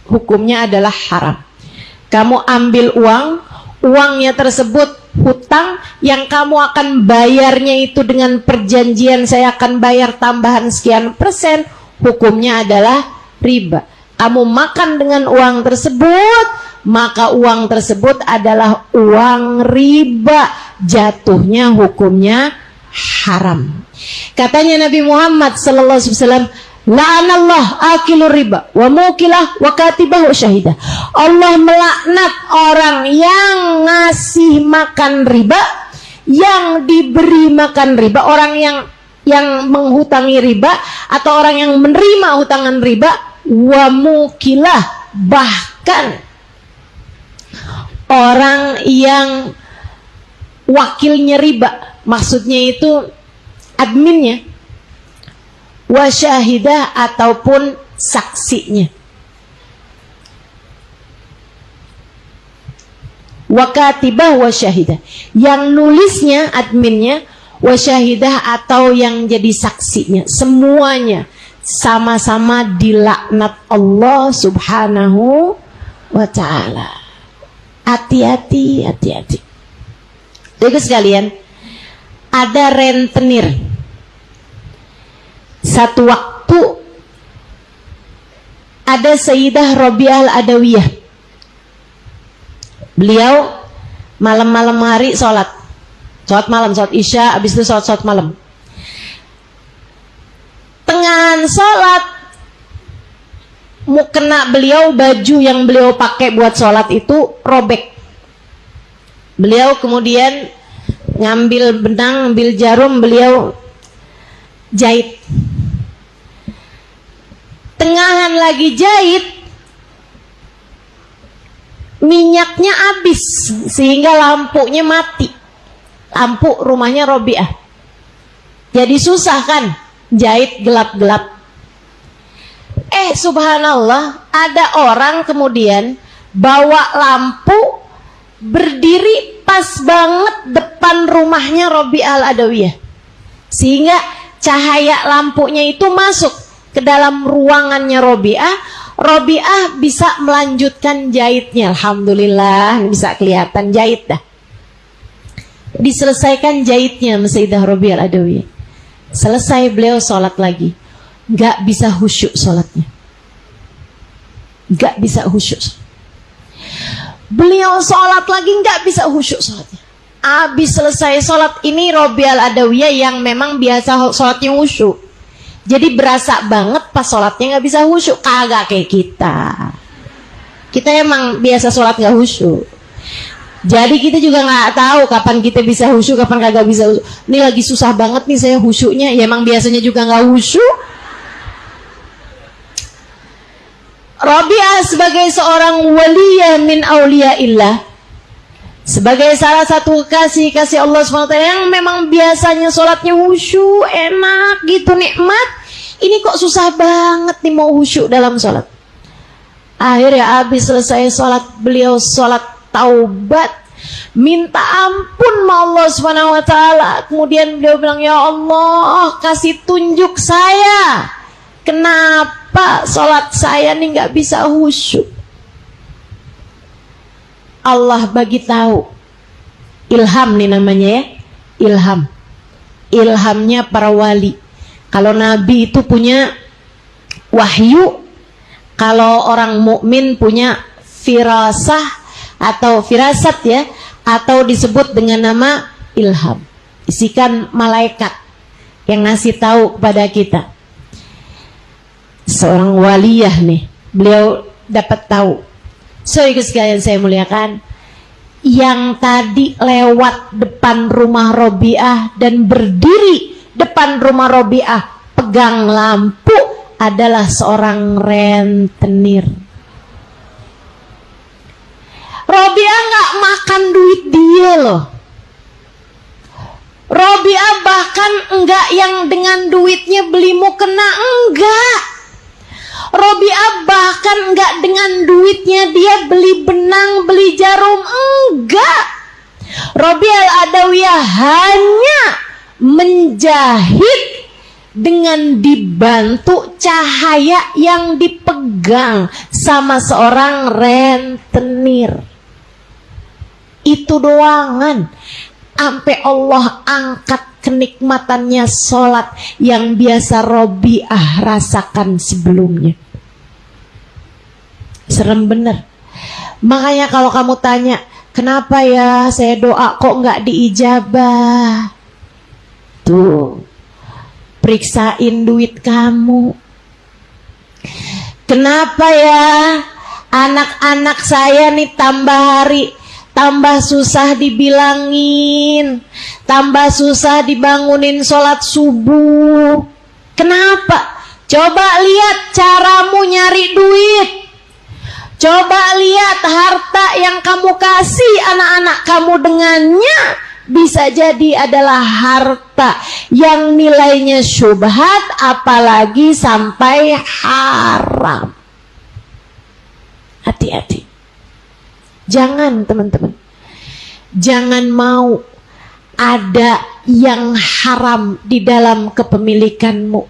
hukumnya adalah haram. Kamu ambil uang, uangnya tersebut hutang yang kamu akan bayarnya itu dengan perjanjian saya akan bayar tambahan sekian persen, hukumnya adalah riba. Kamu makan dengan uang tersebut, maka uang tersebut adalah uang riba, jatuhnya hukumnya haram. Katanya Nabi Muhammad sallallahu alaihi wasallam, la'anallah akilur riba wa mukilah wa katibah wa syahidah. Allah melaknat orang yang ngasih makan riba, yang diberi makan riba, orang yang menghutangi riba atau orang yang menerima hutangan riba, wa mukilah, bahkan orang yang wakilnya riba, maksudnya itu adminnya, wasyahidah ataupun saksinya, wakatibah wasyahidah, yang nulisnya adminnya, wasyahidah atau yang jadi saksinya, semuanya sama-sama dilaknat Allah subhanahu wa ta'ala. Hati-hati, hati-hati. Jadi sekalian, ada rentenir. Satu waktu ada Sayyidah Rabi'ah Al-Adawiyah. Beliau malam-malam hari sholat malam, sholat isya, habis itu sholat malam. Tengahan sholat, mukena beliau, baju yang beliau pakai buat sholat itu robek. Beliau kemudian ngambil benang, ambil jarum, beliau jahit. Tengahan lagi jahit, minyaknya habis sehingga lampunya mati. Lampu rumahnya Robiah. Jadi susah kan jahit gelap-gelap. Subhanallah, ada orang kemudian bawa lampu berdiri pas banget depan rumahnya Rabi'ah Al-Adawiyah, sehingga cahaya lampunya itu masuk ke dalam ruangannya Rabi'ah bisa melanjutkan jahitnya. Alhamdulillah, bisa kelihatan jahit dah. Diselesaikan jahitnya Sayyidah Rabi'ah Al-Adawiyah. Selesai beliau sholat lagi, gak bisa khusyuk sholatnya, gak bisa khusyuk. Beliau sholat lagi gak bisa khusyuk sholatnya. Habis selesai sholat ini Rabi'ah Al-Adawiyah yang memang biasa sholatnya khusyuk, jadi berasa banget pas sholatnya gak bisa khusyuk. Kagak kayak kita emang biasa sholat gak khusyuk, jadi kita juga gak tahu kapan kita bisa khusyuk, kapan kagak bisa khusyuk. Ini lagi susah banget nih saya khusyuknya, ya emang biasanya juga gak khusyuk. Rabi'ah sebagai seorang waliyah min auliyaillah, sebagai salah satu kasih Allah SWT yang memang biasanya sholatnya khusyuk, enak gitu, nikmat. Ini kok susah banget nih mau khusyuk dalam sholat. Akhirnya habis selesai sholat, beliau sholat taubat, minta ampun sama Allah SWT. Kemudian beliau bilang, ya Allah, kasih tunjuk saya, kenapa sholat saya nih gak bisa khusyuk. Allah bagi tahu, ilham nih namanya ya, ilhamnya para wali. Kalau nabi itu punya wahyu, kalau orang mukmin punya firasah atau firasat ya, atau disebut dengan nama ilham, isikan malaikat yang ngasih tahu kepada kita. Seorang waliyah nih, beliau dapat tahu. So ikut sekalian saya muliakan, yang tadi lewat depan rumah Rabi'ah dan berdiri depan rumah Rabi'ah pegang lampu adalah seorang rentenir. Rabi'ah gak makan duit dia loh. Rabi'ah bahkan enggak yang dengan duitnya beli mukena, enggak. Rabi'ah bahkan enggak dengan duitnya dia beli benang, beli jarum, enggak. Rabi'ah Al-Adawiyah hanya menjahit dengan dibantu cahaya yang dipegang sama seorang rentenir. Itu doangan. Sampai Allah angkat kenikmatannya sholat yang biasa Robiah rasakan sebelumnya. Serem bener. Makanya kalau kamu tanya, kenapa ya saya doa kok nggak diijabah? Tuh, periksain duit kamu. Kenapa ya anak-anak saya nih tambah hari tambah susah dibilangin, tambah susah dibangunin sholat subuh. Kenapa? Coba lihat caramu nyari duit. Coba lihat harta yang kamu kasih anak-anak kamu dengannya. Bisa jadi adalah harta yang nilainya syubhat, apalagi sampai haram. Hati-hati. Jangan teman-teman, jangan mau ada yang haram di dalam kepemilikanmu.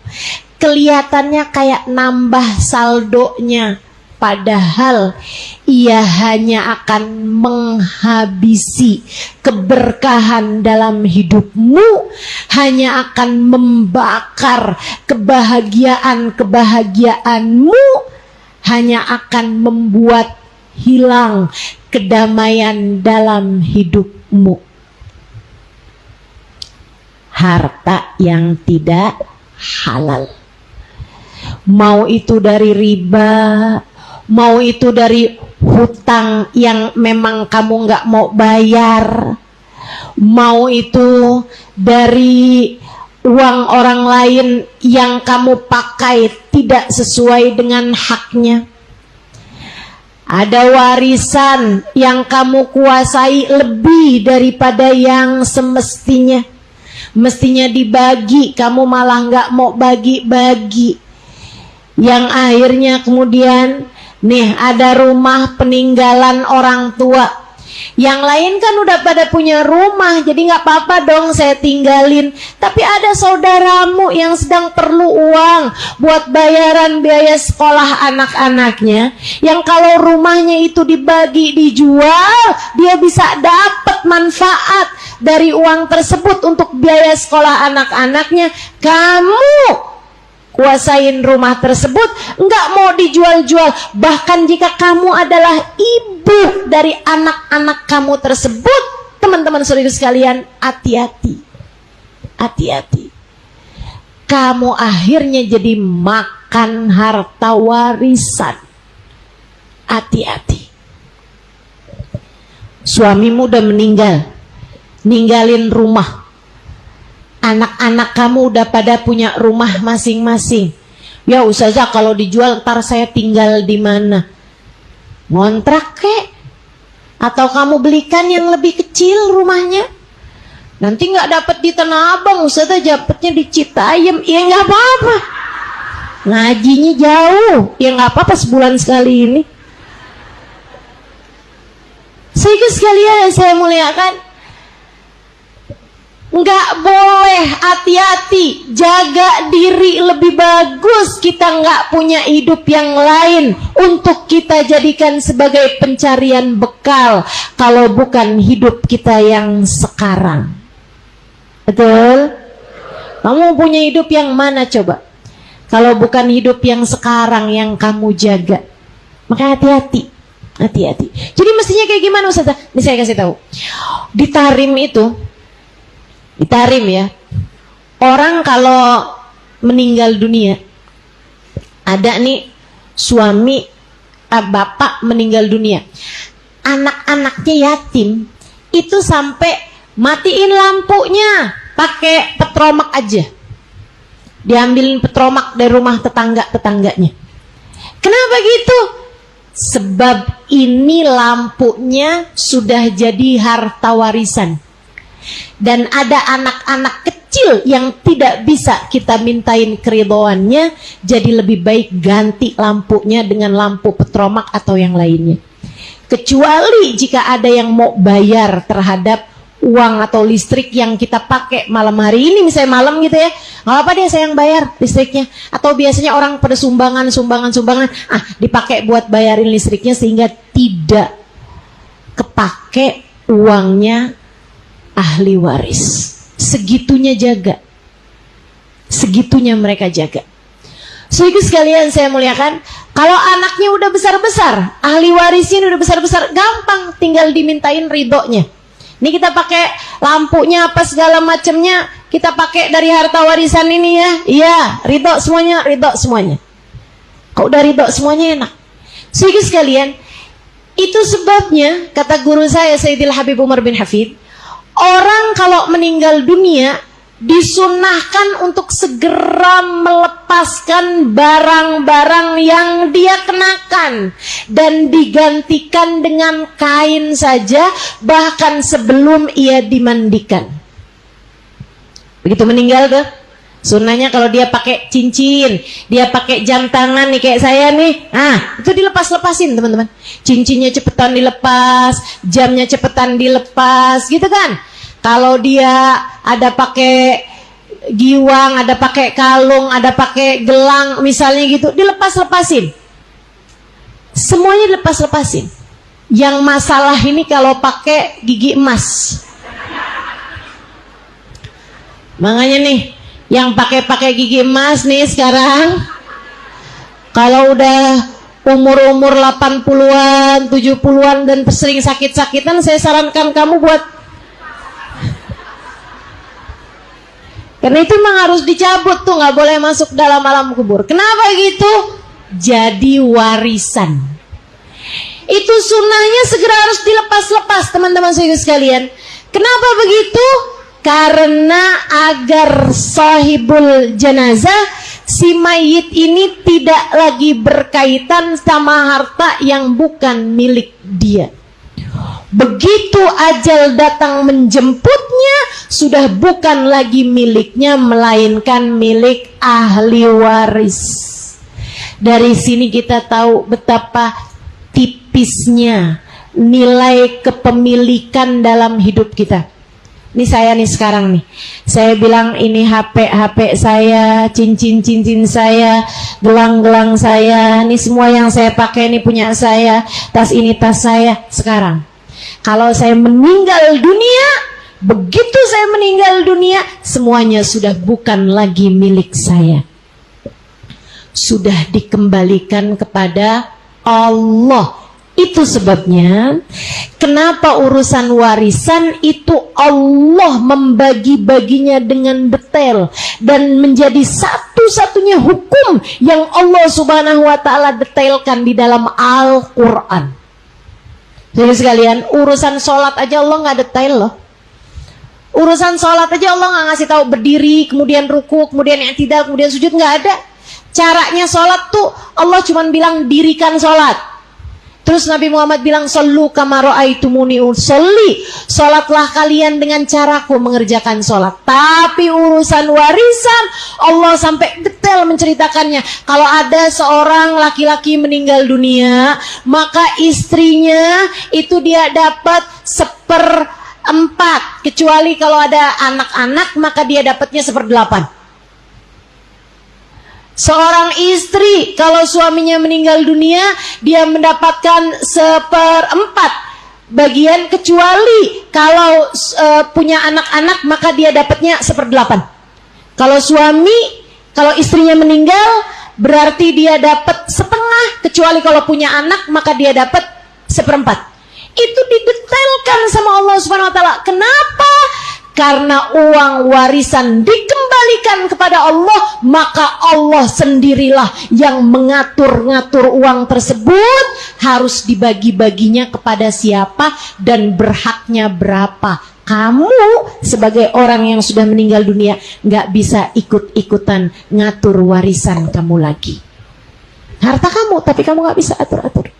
Kelihatannya kayak nambah saldonya, padahal ia hanya akan menghabisi keberkahan dalam hidupmu, hanya akan membakar kebahagiaanmu, hanya akan membuat hilang kedamaian dalam hidupmu. Harta yang tidak halal, mau itu dari riba, mau itu dari hutang yang memang kamu nggak mau bayar, mau itu dari uang orang lain yang kamu pakai tidak sesuai dengan haknya. Ada warisan yang kamu kuasai lebih daripada yang semestinya. Mestinya dibagi, kamu malah nggak mau bagi-bagi. Yang akhirnya kemudian, nih ada rumah peninggalan orang tua. Yang lain kan udah pada punya rumah, jadi nggak apa-apa dong saya tinggalin. Tapi ada saudaramu yang sedang perlu uang buat bayaran biaya sekolah anak-anaknya, yang kalau rumahnya itu dibagi, dijual, dia bisa dapat manfaat dari uang tersebut untuk biaya sekolah anak-anaknya. Kamu kuasain rumah tersebut, nggak mau dijual-jual. Bahkan jika kamu adalah ibu dari anak-anak kamu tersebut, teman-teman saudara sekalian, hati-hati. Hati-hati. Kamu akhirnya jadi makan harta warisan. Hati-hati. Suamimu udah meninggal, ninggalin rumah. Anak-anak kamu udah pada punya rumah masing-masing. Ya ustazah, kalau dijual ntar saya tinggal di mana? Ngontrak kek? Atau kamu belikan yang lebih kecil rumahnya? Nanti nggak dapat di Tanah Abang, ustazah dapatnya di Citayam. Ya nggak apa-apa. Ngajinya jauh. Ya nggak apa-apa, sebulan sekali ini. Sehingga sekalian saya muliakan, nggak boleh, hati-hati, jaga diri lebih bagus. Kita nggak punya hidup yang lain untuk kita jadikan sebagai pencarian bekal kalau bukan hidup kita yang sekarang. Betul? Kamu punya hidup yang mana coba? Kalau bukan hidup yang sekarang yang kamu jaga. Maka hati-hati. Hati-hati. Jadi mestinya kayak gimana Ustazah? Ini saya kasih tahu. Di Tarim itu, di Tarim ya, orang kalau meninggal dunia, ada nih suami, bapak meninggal dunia, anak-anaknya yatim, itu sampai matiin lampunya pakai petromak aja, diambilin petromak dari rumah tetangganya. Kenapa gitu? Sebab ini lampunya sudah jadi harta warisan. Dan ada anak-anak kecil yang tidak bisa kita mintain keridhoannya, jadi lebih baik ganti lampunya dengan lampu petromak atau yang lainnya. Kecuali jika ada yang mau bayar terhadap uang atau listrik yang kita pakai malam hari ini, misalnya malam gitu ya, nggak apa dia saya yang bayar listriknya. Atau biasanya orang pada sumbangan, dipakai buat bayarin listriknya sehingga tidak kepake uangnya ahli waris. Segitunya jaga. Segitunya mereka jaga. Saudara sekalian saya muliakan, kalau anaknya udah besar-besar, ahli warisnya udah besar-besar, gampang tinggal dimintain ridhonya. Ini kita pakai lampunya apa segala macamnya, kita pakai dari harta warisan ini ya. Iya, ridho semuanya, ridho semuanya. Kalau udah ridho semuanya enak. Saudara sekalian, itu sebabnya kata guru saya Sayyidil Habib Umar bin Hafid, orang kalau meninggal dunia disunahkan untuk segera melepaskan barang-barang yang dia kenakan dan digantikan dengan kain saja, bahkan sebelum ia dimandikan. Begitu meninggal tuh, sunnahnya kalau dia pakai cincin, dia pakai jam tangan nih kayak saya nih, itu dilepas-lepasin teman-teman. Cincinnya cepetan dilepas, jamnya cepetan dilepas, gitu kan. Kalau dia ada pakai giwang, ada pakai kalung, ada pakai gelang misalnya gitu, dilepas-lepasin. Semuanya dilepas-lepasin. Yang masalah ini kalau pakai gigi emas. Makanya nih, yang pakai gigi emas nih sekarang, kalau udah umur-umur 80-an, 70-an dan sering sakit-sakitan, saya sarankan kamu buat, karena itu memang harus dicabut tuh, nggak boleh masuk dalam alam kubur. Kenapa gitu? Jadi warisan. Itu sunnahnya segera harus dilepas-lepas teman-teman saya sekalian. Kenapa begitu? Karena agar sahibul jenazah, si mayit ini tidak lagi berkaitan sama harta yang bukan milik dia. Begitu ajal datang menjemputnya, sudah bukan lagi miliknya, melainkan milik ahli waris. Dari sini kita tahu betapa tipisnya nilai kepemilikan dalam hidup kita. Ini saya nih sekarang nih, saya bilang ini HP saya, cincin saya, gelang saya, ini semua yang saya pakai ini punya saya, tas ini tas saya. Sekarang kalau saya meninggal dunia, begitu saya meninggal dunia, semuanya sudah bukan lagi milik saya. Sudah dikembalikan kepada Allah. Itu sebabnya kenapa urusan warisan itu Allah membagi-baginya dengan detail dan menjadi satu-satunya hukum yang Allah Subhanahu wa taala detailkan di dalam Al-Qur'an. Jadi sekalian, urusan sholat aja Allah nggak detail loh. Urusan sholat aja Allah nggak ngasih tahu berdiri, kemudian ruku, kemudian i'tidal, kemudian sujud, nggak ada. Caranya sholat tuh Allah cuma bilang dirikan sholat. Terus Nabi Muhammad bilang, "Shallu kama ra'aitumuni usolli." Sholatlah kalian dengan caraku mengerjakan sholat. Tapi urusan warisan Allah sampai detail menceritakannya. Kalau ada seorang laki-laki meninggal dunia, maka istrinya itu dia dapat 1/4. Kecuali kalau ada anak-anak, maka dia dapatnya 1/8. Seorang istri kalau suaminya meninggal dunia, dia mendapatkan 1/4 bagian, kecuali kalau punya anak-anak, maka dia dapatnya 1/8. Kalau istrinya meninggal, berarti dia dapat 1/2, kecuali kalau punya anak, maka dia dapat 1/4. Itu didetailkan sama Allah Subhanahu wa taala. Kenapa? Karena uang warisan dikembalikan kepada Allah, maka Allah sendirilah yang mengatur-ngatur uang tersebut harus dibagi-baginya kepada siapa dan berhaknya berapa. Kamu sebagai orang yang sudah meninggal dunia nggak bisa ikut-ikutan ngatur warisan kamu lagi. Harta kamu, tapi kamu nggak bisa atur-atur.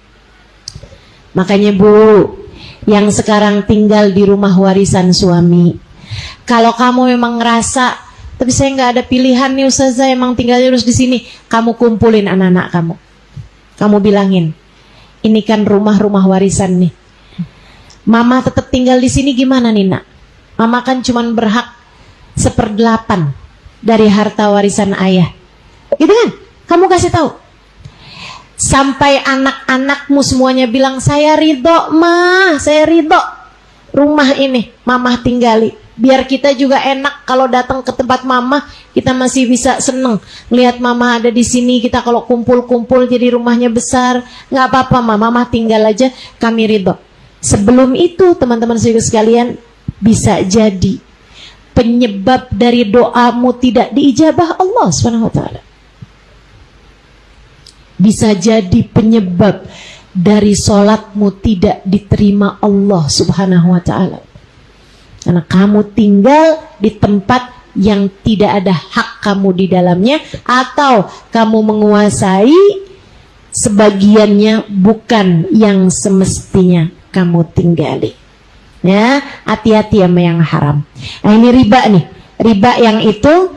Makanya Bu, yang sekarang tinggal di rumah warisan suami, kalau kamu memang ngerasa, tapi saya nggak ada pilihan nih Ustazah, emang tinggalnya harus di sini, kamu kumpulin anak-anak kamu. Kamu bilangin, ini kan rumah warisan nih. Mama tetap tinggal di sini gimana nih nak? Mama kan cuman berhak 1/8 dari harta warisan ayah. Gitu kan? Kamu kasih tahu. Sampai anak-anakmu semuanya bilang, saya ridho mah, saya ridho. rumah ini mamah tinggali. Biar kita juga enak kalau datang ke tempat mamah, kita masih bisa seneng lihat mamah ada di sini. Kita kalau kumpul-kumpul jadi rumahnya besar, nggak apa-apa mamah tinggal aja, kami ridho. Sebelum itu teman-teman sekalian, bisa jadi penyebab dari doamu tidak diijabah Allah SWT. Bisa jadi penyebab dari sholatmu tidak diterima Allah Subhanahu wa ta'ala. Karena kamu tinggal di tempat yang tidak ada hak kamu di dalamnya, atau kamu menguasai sebagiannya bukan yang semestinya kamu tinggali. Ya, hati-hati sama yang haram. Nah, ini riba nih. Riba yang itu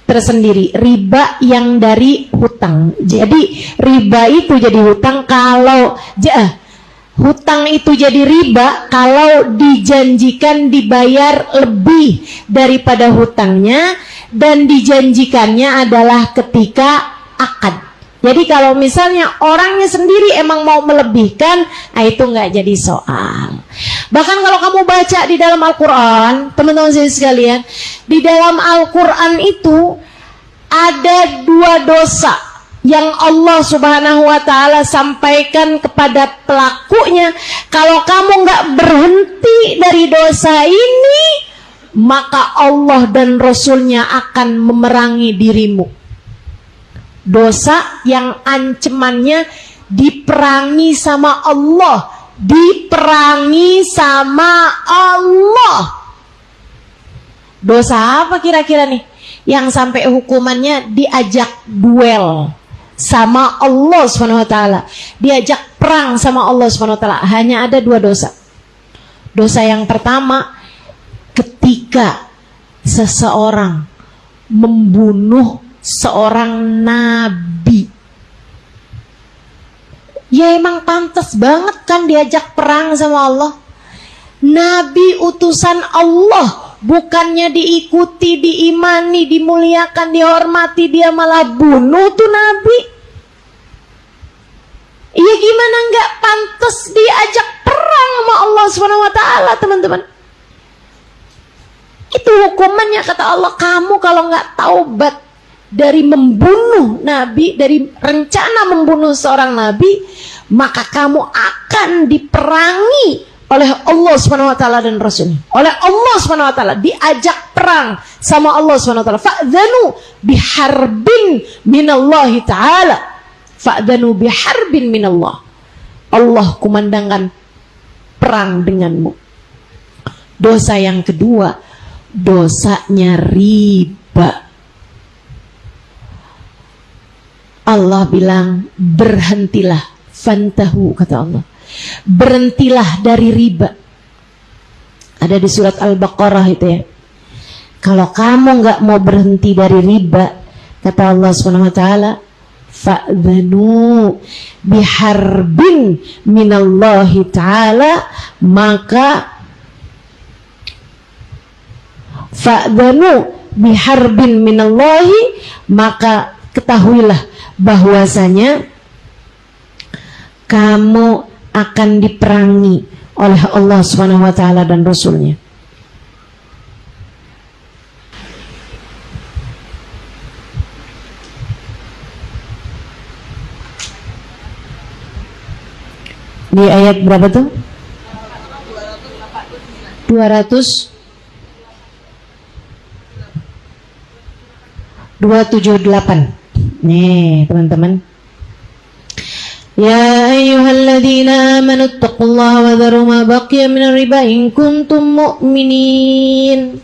tersendiri, riba yang dari hutang. Jadi riba itu jadi hutang kalau hutang itu jadi riba kalau dijanjikan dibayar lebih daripada hutangnya, dan dijanjikannya adalah ketika akad. Jadi kalau misalnya orangnya sendiri emang mau melebihkan, nah itu nggak jadi soal. Bahkan kalau kamu baca di dalam Al-Quran, teman-teman sekalian, di dalam Al-Quran itu ada 2 dosa yang Allah Subhanahu wa ta'ala sampaikan kepada pelakunya. Kalau kamu nggak berhenti dari dosa ini, maka Allah dan Rasulnya akan memerangi dirimu. Dosa yang ancamannya diperangi sama Allah. Diperangi sama Allah. Dosa apa kira-kira nih? Yang sampai hukumannya diajak duel sama Allah SWT, diajak perang sama Allah SWT. Hanya ada 2 dosa. Dosa yang pertama, ketika seseorang membunuh seorang nabi. Ya emang pantas banget kan diajak perang sama Allah. Nabi utusan Allah, bukannya diikuti, diimani, dimuliakan, dihormati, dia malah bunuh tuh nabi. Iya gimana nggak pantas diajak perang sama Allah SWT, teman-teman. Itu hukumannya kata Allah. Kamu kalau nggak taubat dari membunuh nabi, dari rencana membunuh seorang nabi, maka kamu akan diperangi oleh Allah SWT dan Rasulnya. Oleh Allah SWT diajak perang sama Allah SWT. Fa'dhanu biharbin minallahi ta'ala. Fa'dhanu biharbin minallah. Allah kumandangkan perang denganmu. Dosa yang kedua, dosanya riba. Allah bilang berhentilah, fantahu kata Allah. Berhentilah dari riba. Ada di surat Al-Baqarah itu ya. Kalau kamu nggak mau berhenti dari riba, kata Allah SWT, fa'dhanu biharbin minallahi ta'ala, maka fa'dhanu biharbin minallahi, maka ketahuilah bahwasanya kamu akan diperangi oleh Allah Subhanahu wa ta'ala dan Rasulnya. Di ayat berapa tuh? 278. Nih teman-teman, ya ayyuhalladzina amanu taqullaha wa dharu ma baqiya minar riba in kuntum mu'minin.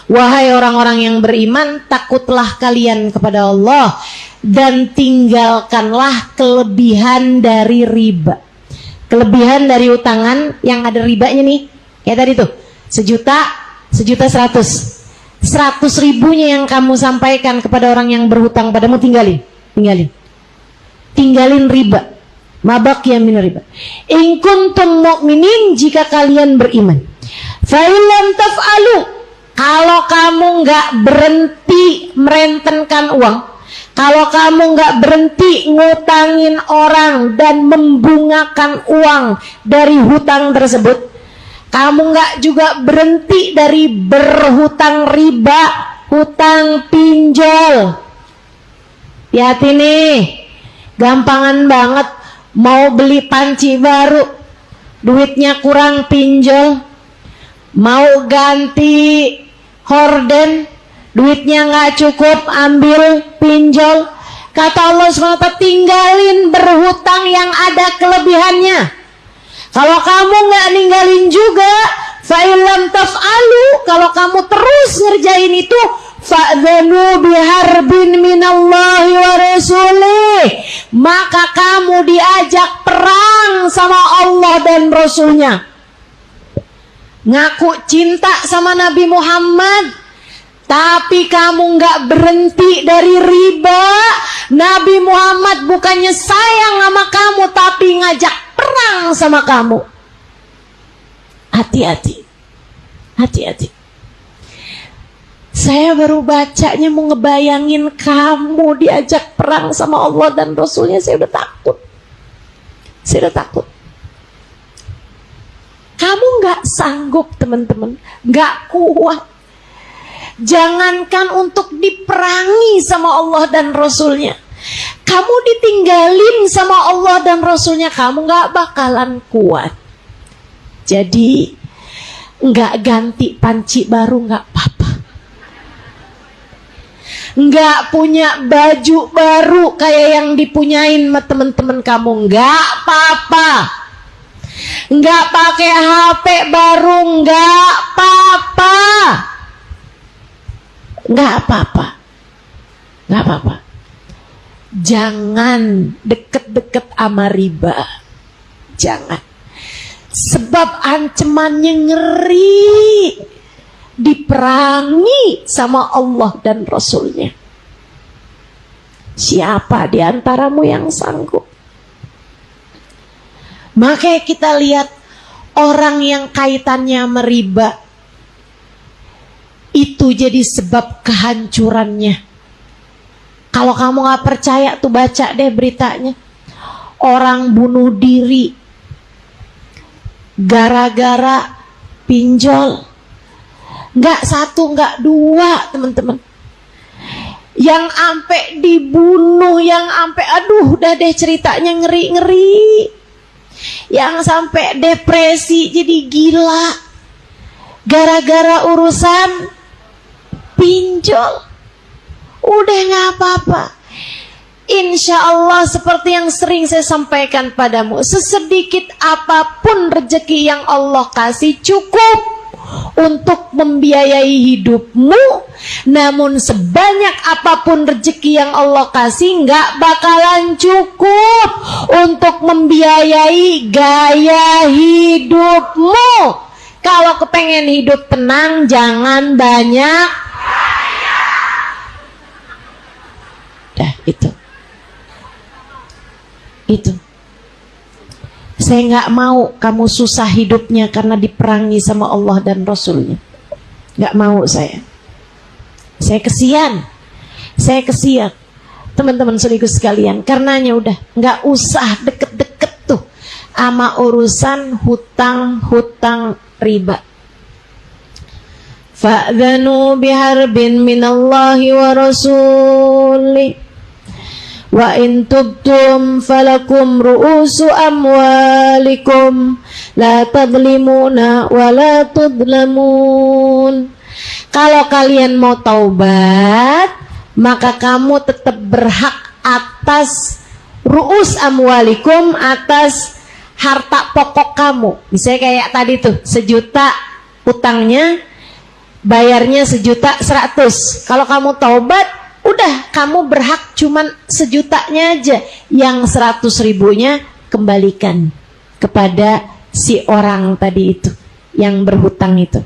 Wahai orang-orang yang beriman, takutlah kalian kepada Allah dan tinggalkanlah kelebihan dari riba. Kelebihan dari utangan yang ada ribanya nih, ya tadi tuh 1.100.000. 100.000-nya yang kamu sampaikan kepada orang yang berhutang padamu, tinggalin riba. Mabaqiya min riba. In kuntum mu'minin, jika kalian beriman. Fa illam taf'alu, kalau kamu nggak berhenti merentenkan uang, kalau kamu nggak berhenti ngutangin orang dan membungakan uang dari hutang tersebut, Kamu nggak juga berhenti dari berhutang riba, hutang pinjol. Hati nih, gampangan banget mau beli panci baru, duitnya kurang pinjol. Mau ganti horden, duitnya nggak cukup, ambil pinjol. Kata Allah SWT, tinggalin berhutang yang ada kelebihannya. Kalau kamu nggak ninggalin juga, fa'ilam taf'alu, kalau kamu terus ngerjain itu, fa'dhanu biharbin minallahi wa rasulih, maka kamu diajak perang sama Allah dan Rasulnya. Ngaku cinta sama Nabi Muhammad, tapi kamu nggak berhenti dari riba. Nabi Muhammad bukannya sayang sama kamu, tapi ngajak perang sama kamu. Hati-hati, hati-hati. Saya baru bacanya mau ngebayangin kamu diajak perang sama Allah dan Rasulnya, saya udah takut. Saya udah takut. Kamu nggak sanggup, teman-teman, nggak kuat. Jangankan untuk diperangi sama Allah dan Rasulnya, kamu ditinggalin sama Allah dan Rasulnya, kamu nggak bakalan kuat. Jadi nggak ganti panci baru nggak apa-apa, nggak punya baju baru kayak yang dipunyain sama teman-teman kamu, nggak apa-apa. Nggak pakai HP baru, nggak apa-apa. Nggak apa-apa. Nggak apa-apa. Jangan deket-deket sama riba. Jangan. Sebab ancamannya ngeri. Diperangi sama Allah dan Rasulnya. Siapa di antaramu yang sanggup? Makanya kita lihat orang yang kaitannya meriba itu jadi sebab kehancurannya. Kalau kamu gak percaya tuh baca deh beritanya. Orang bunuh diri gara-gara pinjol. Gak satu, gak dua, teman-teman. Yang ampe dibunuh, yang ampe aduh udah deh ceritanya ngeri-ngeri. Yang sampai depresi jadi gila gara-gara urusan pinjol. Udah gak apa-apa. Insya Allah seperti yang sering saya sampaikan padamu, sesedikit apapun rezeki yang Allah kasih cukup untuk membiayai hidupmu. Namun sebanyak apapun rezeki yang Allah kasih nggak bakalan cukup untuk membiayai gaya hidupmu. Kalau kepengen hidup tenang, jangan banyak. Dah itu. Saya nggak mau kamu susah hidupnya karena diperangi sama Allah dan Rasulnya. Nggak mau saya. Saya kesian. Teman-teman saudaraku sekalian, karenanya udah nggak usah deket-deket tuh sama urusan hutang riba. Fa'dhanu biharbin minallahi wa rasulih. Wa in tubtum falakum ru'usu amwalikum la tadlimuna wa la tudlamun. Kalau kalian mau taubat, maka kamu tetap berhak atas ru'us amwalikum, atas harta pokok kamu. Misalnya kayak tadi tuh, 1 juta utangnya, bayarnya 1.100.000. Kalau kamu taubat, udah kamu berhak cuman 1 jutanya aja, yang 100.000-nya kembalikan kepada si orang tadi itu yang berhutang itu.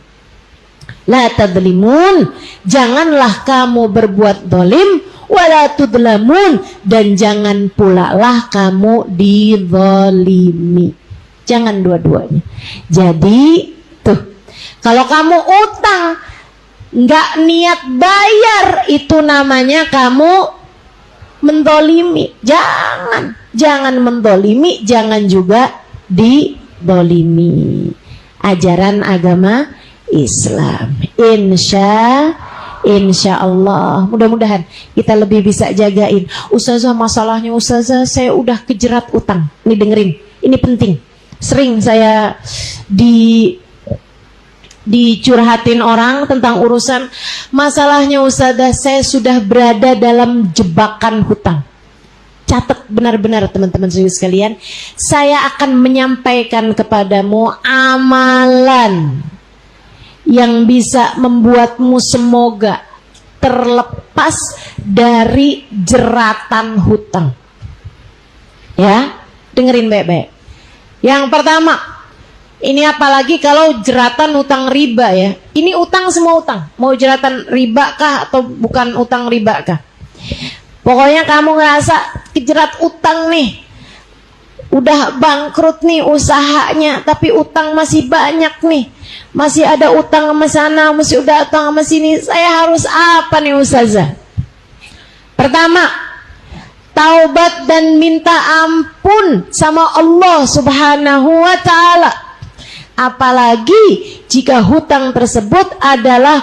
La tadlimun, janganlah kamu berbuat dolim, wala tudlamun, dan jangan pula lah kamu dizalimi. Jangan dua-duanya. Jadi tuh, kalau kamu utang nggak niat bayar, itu namanya kamu mendolimi. Jangan mendolimi, jangan juga didolimi. ajaran agama Islam. Insya Allah, mudah-mudahan kita lebih bisa jagain. Ustazah, masalahnya ustazah, saya udah kejerat utang. Ini dengerin, ini penting. Sering saya dicurhatin orang tentang urusan masalahnya ustazah, saya sudah berada dalam jebakan hutang. Catat benar-benar teman-teman sekalian, saya akan menyampaikan kepadamu amalan yang bisa membuatmu semoga terlepas dari jeratan hutang. Ya, dengerin baik-baik. Yang pertama, ini apalagi kalau jeratan hutang riba ya. Ini utang, semua utang. Mau jeratan riba kah atau bukan utang riba kah? Pokoknya kamu ngerasa kejerat utang nih. Udah bangkrut nih usahanya, tapi utang masih banyak nih. Masih ada utang sama sana, masih udah utang sama sini. Saya harus apa nih ustazah? Pertama, taubat dan minta ampun sama Allah Subhanahu wa ta'ala. Apalagi jika hutang tersebut adalah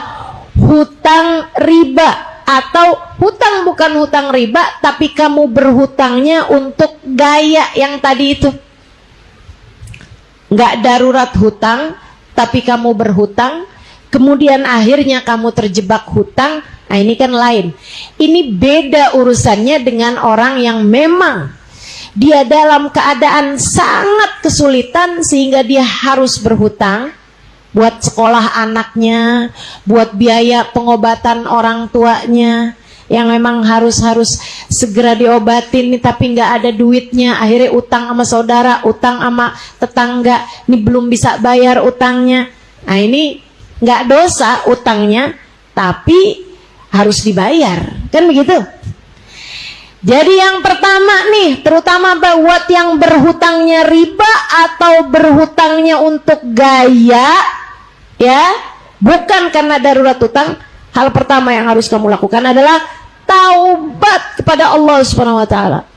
hutang riba, atau hutang bukan hutang riba, tapi kamu berhutangnya untuk gaya yang tadi itu. Nggak darurat hutang, tapi kamu berhutang, kemudian akhirnya kamu terjebak hutang. Nah ini kan lain. Ini beda urusannya dengan orang yang memang dia dalam keadaan sangat kesulitan sehingga dia harus berhutang buat sekolah anaknya, buat biaya pengobatan orang tuanya yang memang harus segera diobatin nih, tapi nggak ada duitnya, akhirnya utang sama saudara, utang sama tetangga, ini belum bisa bayar utangnya. Nah ini nggak dosa utangnya, tapi harus dibayar, kan begitu? Jadi yang pertama nih, terutama buat yang berhutangnya riba atau berhutangnya untuk gaya, ya, bukan karena darurat hutang, hal pertama yang harus kamu lakukan adalah taubat kepada Allah Subhanahu wa ta'ala.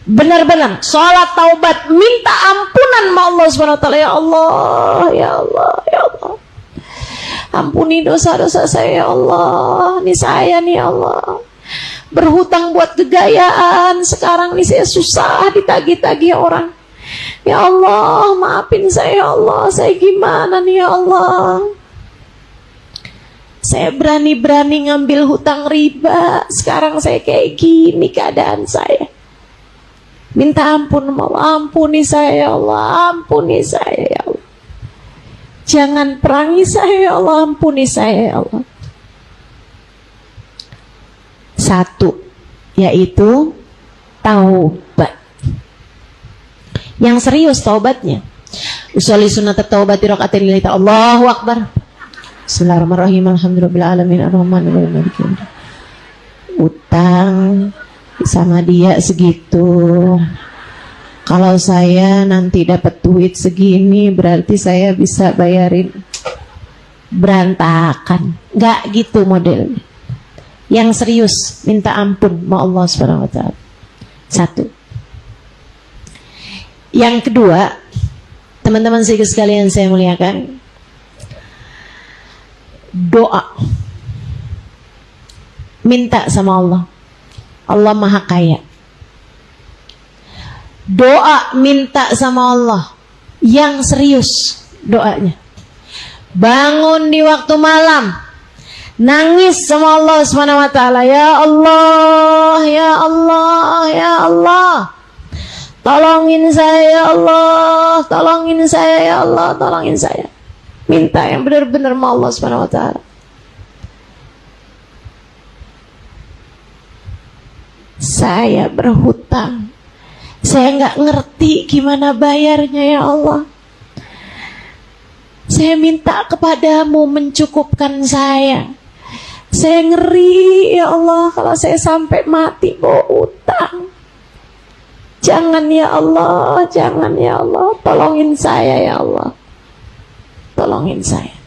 Benar-benar sholat taubat, minta ampunan sama Allah Subhanahu wa ta'ala. Ya Allah, ya Allah, ya Allah, ampuni dosa-dosa saya ya Allah. Ini saya nih ya Allah, berhutang buat kegayaan, sekarang nih saya susah ditagih-tagih orang. Ya Allah, maafin saya ya Allah, saya gimana nih ya Allah? Saya berani-berani ngambil hutang riba, sekarang saya kayak gini keadaan saya. Minta ampun Allah, ampuni saya ya Allah, ampuni saya ya Allah. Jangan perangi saya ya Allah, ampuni saya ya Allah. Satu, yaitu taubat. Yang serius taubatnya. Usolli sunat taubati raqatain lillahi ta'ala. Allahu akbar. Bismillahirrahmanirrahim. Alhamdulillahirabbil alamin arrahmanirrahim. Utang sama dia segitu. Kalau saya nanti dapat duit segini, berarti saya bisa bayarin. Berantakan. Enggak gitu modelnya. Yang serius minta ampun sama Allah Subhanahu wa ta'ala. Satu. Yang kedua, teman-teman sekalian saya muliakan, doa. Minta sama Allah. Allah Maha Kaya. Doa minta sama Allah yang serius doanya. Bangun di waktu malam, nangis sama Allah Subhanahu wa ta'ala. Ya Allah, ya Allah, ya Allah, tolongin saya ya Allah, tolongin saya ya Allah, tolongin saya. Minta yang benar-benar sama Allah Subhanahu wa ta'ala. Saya berhutang, saya nggak ngerti gimana bayarnya ya Allah. Saya minta kepadamu mencukupkan saya. Saya ngeri ya Allah kalau saya sampai mati bawa utang. Jangan ya Allah, jangan ya Allah, tolongin saya ya Allah, tolongin saya.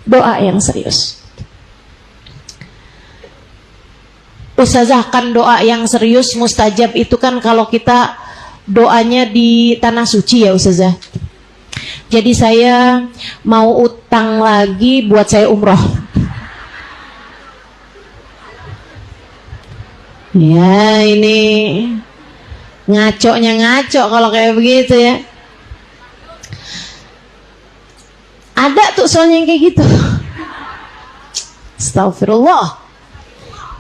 Doa yang serius. Ustazah, kan doa yang serius mustajab itu kan kalau kita doanya di tanah suci ya Ustazah. Jadi saya mau utang lagi buat saya umroh. Ya ini ngaco-nya ngaco kalau kayak begitu ya. Ada tuh soalnya yang kayak gitu. Astagfirullah.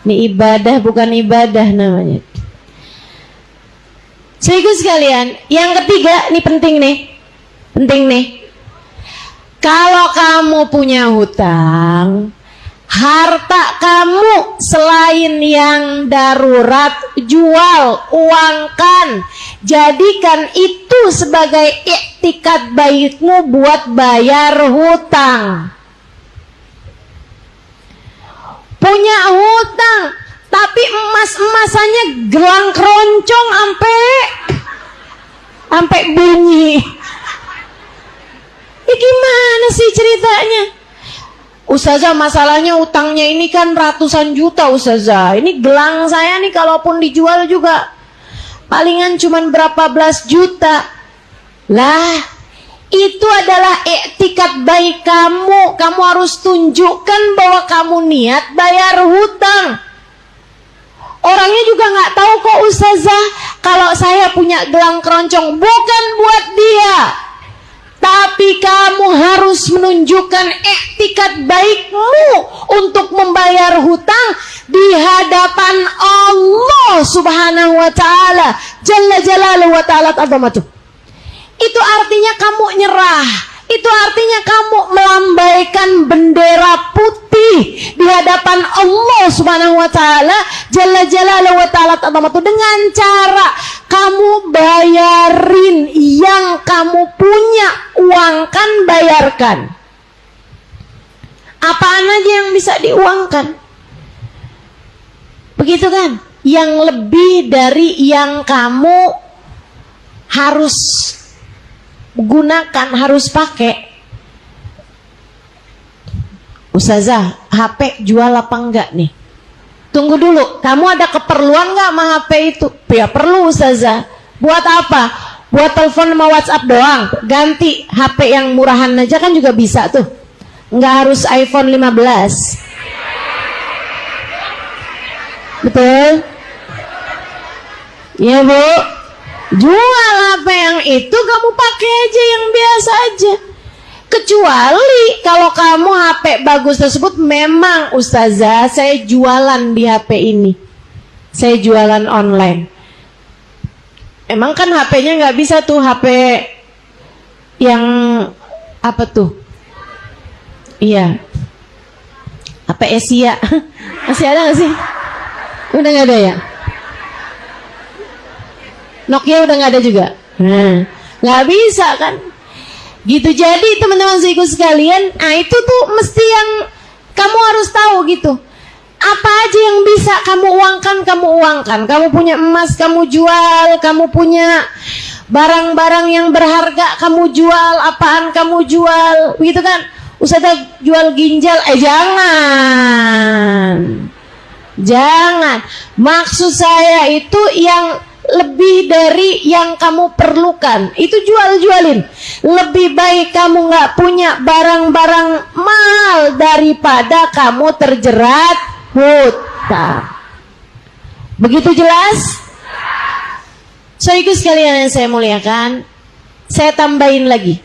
Ini ibadah bukan ibadah namanya. Saudaraku sekalian, yang ketiga, ini penting nih. Penting nih. Kalau kamu punya hutang, harta kamu selain yang darurat, jual, uangkan, jadikan itu sebagai iktikad baikmu buat bayar hutang. Punya hutang, tapi emas-emasannya gelang keroncong sampai bunyi. Ya gimana sih ceritanya? Ustazah, masalahnya utangnya ini kan ratusan juta Ustazah. Ini gelang saya nih kalaupun dijual juga palingan cuman berapa belas juta. Lah, itu adalah iktikad baik kamu. Kamu harus tunjukkan bahwa kamu niat bayar hutang. Orangnya juga nggak tahu kok Ustazah, kalau saya punya gelang keroncong bukan buat dia. Tapi kamu harus menunjukkan iktikad baikmu untuk membayar hutang di hadapan Allah Subhanahu wa taala, Jalla Jalaluhu wa ta'ala azamatuh. Itu artinya kamu nyerah. Itu artinya kamu melambaikan bendera putih di hadapan Allah Subhanahu wa taala, Jalla Jalaluhu wa ta'ala azamatuh, dengan cara kamu bayarin yang kamu punya, uangkan, bayarkan. Apaan aja yang bisa diuangkan? Begitu kan? Yang lebih dari yang kamu harus gunakan, harus pakai. Ustazah, HP jual apa enggak nih? Tunggu dulu, kamu ada keperluan nggak sama HP itu? Ya perlu Ustazah. Buat apa? Buat telepon sama WhatsApp doang. Ganti HP yang murahan aja kan juga bisa tuh. Nggak harus iPhone 15. Betul? Ya Bu. Jual HP yang itu, kamu pakai aja yang biasa aja. Kecuali kalau kamu HP bagus tersebut memang Ustazah, saya jualan di HP ini, saya jualan online. Emang kan HP-nya nggak bisa tuh HP yang apa tuh? Iya, HP Asia. Masih ada nggak sih? Udah nggak ada ya? Nokia udah nggak ada juga. Nah, nggak bisa kan? Gitu. Jadi teman-teman saudaraku sekalian, nah itu tuh mesti yang kamu harus tahu gitu. Apa aja yang bisa kamu uangkan, kamu uangkan. Kamu punya emas, kamu jual. Kamu punya barang-barang yang berharga, kamu jual. Apaan kamu jual, begitu kan? Ustazah jual ginjal, jangan. Maksud saya itu yang lebih dari yang kamu perlukan, itu jualin. Lebih baik kamu nggak punya barang-barang mahal daripada kamu terjerat hutang. Begitu jelas? Saudaraku sekalian yang saya muliakan, saya tambahin lagi,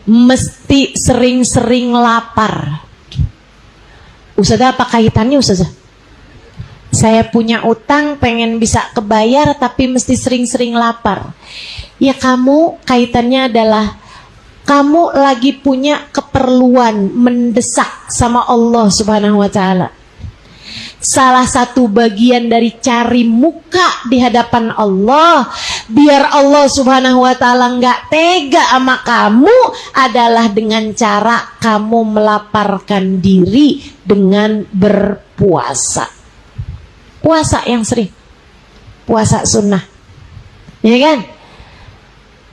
mesti sering-sering lapar. Ustazah, apa kaitannya Ustazah? Saya punya utang, pengen bisa kebayar, tapi mesti sering-sering lapar. Ya kamu, kaitannya adalah kamu lagi punya keperluan mendesak sama Allah Subhanahu wa ta'ala. Salah satu bagian dari cari muka di hadapan Allah, biar Allah Subhanahu wa ta'ala nggak tega sama kamu, adalah dengan cara kamu melaparkan diri dengan berpuasa. Puasa yang sering, puasa sunnah, ya kan?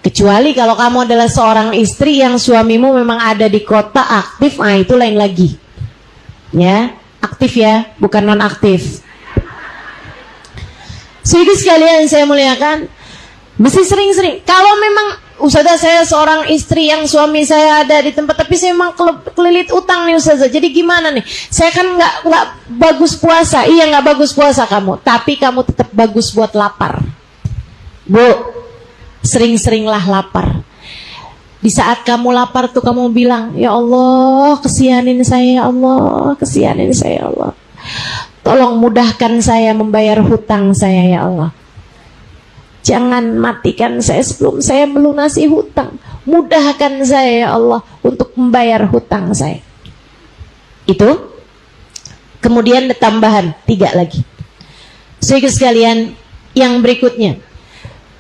Kecuali kalau kamu adalah seorang istri yang suamimu memang ada di kota aktif, nah itu lain lagi, ya, aktif ya, bukan non aktif. Saudara sekalian saya muliakan, mesti sering-sering. Kalau memang Ustazah, saya seorang istri yang suami saya ada di tempat, tapi saya memang kelilit utang nih Ustazah. Jadi gimana nih? Saya kan nggak bagus puasa. Iya, nggak bagus puasa kamu, tapi kamu tetap bagus buat lapar. Bu, sering-seringlah lapar. Di saat kamu lapar tuh kamu bilang, ya Allah, kesianin saya, ya Allah, kesianin saya, ya Allah. Tolong mudahkan saya membayar hutang saya, ya Allah. Jangan matikan saya sebelum saya melunasi hutang. Mudahkan saya, ya Allah, untuk membayar hutang saya. Itu. Kemudian ada tambahan 3 lagi. Saudara sekalian, yang berikutnya,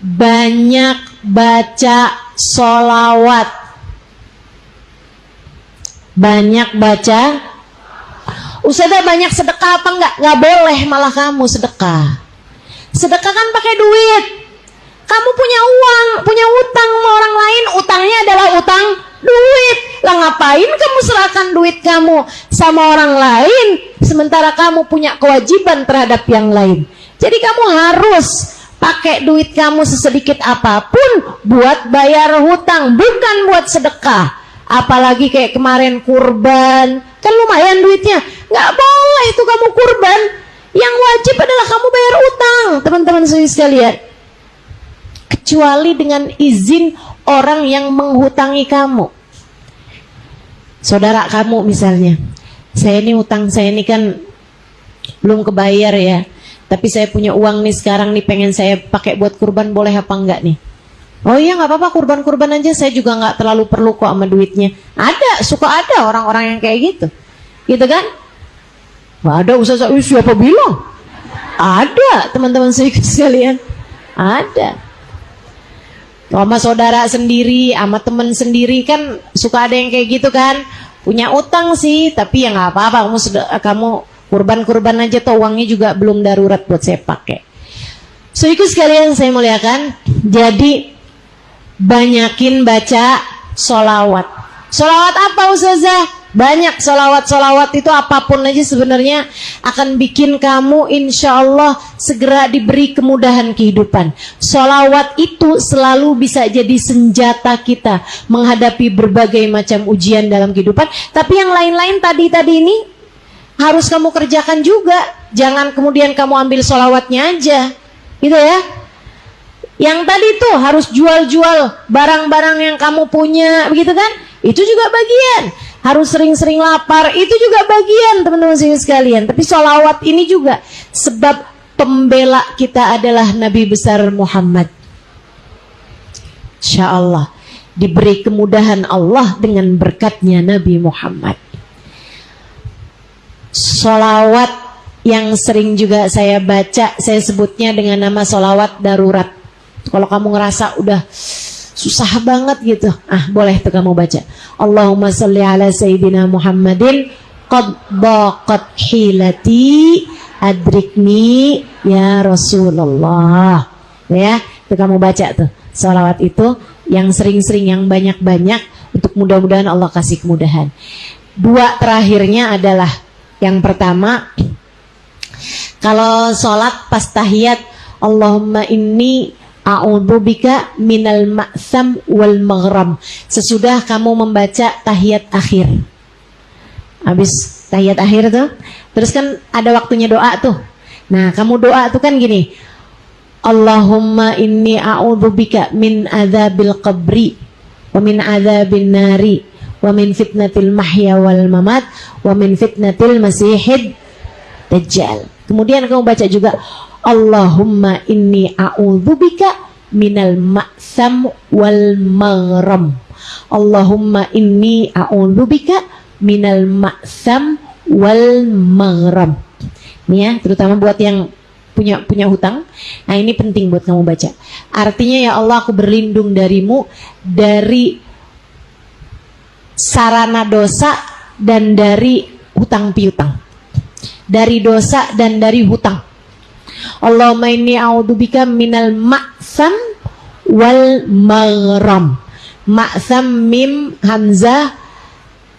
banyak baca sholawat. Banyak baca. Ustazah, banyak sedekah apa enggak? Enggak boleh malah kamu sedekah. Sedekah kan pakai duit. Kamu punya uang, punya utang sama orang lain, utangnya adalah utang duit. Lah ngapain kamu serahkan duit kamu sama orang lain sementara kamu punya kewajiban terhadap yang lain? Jadi kamu harus pakai duit kamu sesedikit apapun buat bayar hutang, bukan buat sedekah. Apalagi kayak kemarin kurban, kan lumayan duitnya. Nggak boleh itu kamu kurban. Yang wajib adalah kamu bayar utang, teman-teman sekalian. Kecuali dengan izin orang yang menghutangi kamu. Saudara kamu misalnya, saya ini hutang saya ini kan belum kebayar ya, tapi saya punya uang nih sekarang nih, pengen saya pakai buat kurban, boleh apa enggak nih? Oh iya, nggak apa-apa, kurban-kurban aja, saya juga nggak terlalu perlu kok sama duitnya. Suka ada orang-orang yang kayak gitu kan? Nggak ada, Ustazah, siapa bilang? Ada, teman-teman sekalian, ada. Sama saudara sendiri, sama temen sendiri kan suka ada yang kayak gitu kan. Punya utang sih, tapi ya nggak apa-apa, kamu kurban-kurban aja toh, uangnya juga belum darurat buat saya pakai. So ikut sekalian saya muliakan. Jadi banyakin baca sholawat. Sholawat apa Ustazah? Banyak sholawat itu apapun aja sebenarnya akan bikin kamu insya Allah segera diberi kemudahan kehidupan. Sholawat itu selalu bisa jadi senjata kita menghadapi berbagai macam ujian dalam kehidupan. Tapi yang lain-lain tadi ini harus kamu kerjakan juga. Jangan kemudian kamu ambil sholawatnya aja, gitu ya. Yang tadi tuh harus jual-jual barang-barang yang kamu punya, begitu kan? Itu juga bagian. Harus sering-sering lapar, itu juga bagian, teman-teman sekalian. Tapi sholawat ini juga sebab pembela kita adalah Nabi besar Muhammad. Insya Allah diberi kemudahan Allah dengan berkatnya Nabi Muhammad. Sholawat yang sering juga saya baca, saya sebutnya dengan nama sholawat darurat. Kalau kamu ngerasa udah susah banget gitu, boleh tuh kamu baca. Allahumma salli ala Sayyidina Muhammadin qad daqat hilati adrikni ya Rasulullah. Ya, itu kamu baca tuh sholawat itu yang sering-sering, yang banyak-banyak, untuk mudah-mudahan Allah kasih kemudahan. 2 terakhirnya adalah, yang pertama, kalau sholat pas tahiyat, Allahumma inni a'udzubika minal ma'sam wal maghram. Sesudah kamu membaca tahiyat akhir. Habis tahiyat akhir tuh, terus kan ada waktunya doa tuh. Nah, kamu doa tuh kan gini. Allahumma inni a'udzubika min adzabil qabri wa min adzabin nari wa min fitnatil mahya wal mamat wa min fitnatil masihid dajjal. Kemudian kamu baca juga Allahumma inni a'udzubika minal ma'sam wal maghram. Allahumma inni a'udzubika minal ma'sam wal maghram. Ini ya, terutama buat yang punya hutang. Nah, ini penting buat kamu baca. Artinya, ya Allah, aku berlindung darimu dari sarana dosa dan dari hutang piutang. Dari dosa dan dari hutang. Allahumma inni a'udzubika minal ma'sam wal maghram. Ma'sam mim hamzah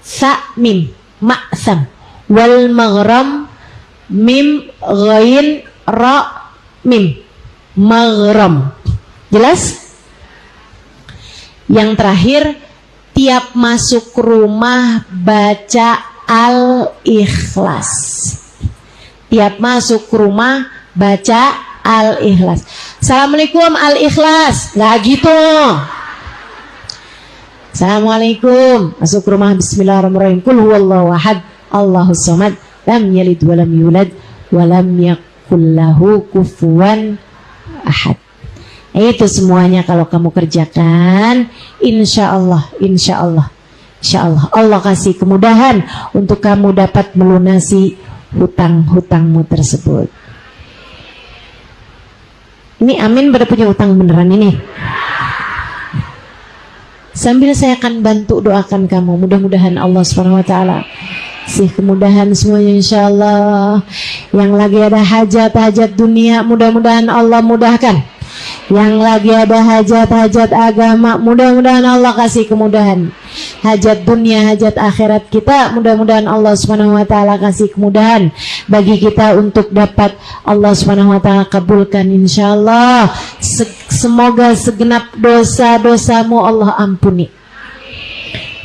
sa mim, ma'sam. Wal maghram mim ghain ra mim, maghram. Jelas? Yang terakhir, tiap masuk rumah baca Al-Ikhlas. Tiap masuk rumah baca Al-Ikhlas. Assalamualaikum Al-Ikhlas. Nggak gitu. Assalamualaikum. Masuk rumah bismillahirrahmanirrahim. Qul huwallahu ahad, Allahus samad, lam yalid wa lam yulad wa lam yakul lahu kufuwan ahad. Itu semuanya kalau kamu kerjakan, insya Allah Allah kasih kemudahan untuk kamu dapat melunasi hutang-hutangmu tersebut. Ini Amin pada punya hutang beneran ini. Sambil saya akan bantu doakan kamu, mudah-mudahan Allah Subhanahu wa taala kasih kemudahan semuanya insyaallah. Yang lagi ada hajat-hajat dunia, mudah-mudahan Allah mudahkan. Yang lagi ada hajat-hajat agama, mudah-mudahan Allah kasih kemudahan. Hajat dunia, hajat akhirat kita, mudah-mudahan Allah Subhanahu wa taala kasih kemudahan bagi kita untuk dapat Allah Subhanahu wa taala kabulkan insyaallah. Semoga segenap dosa-dosamu Allah ampuni.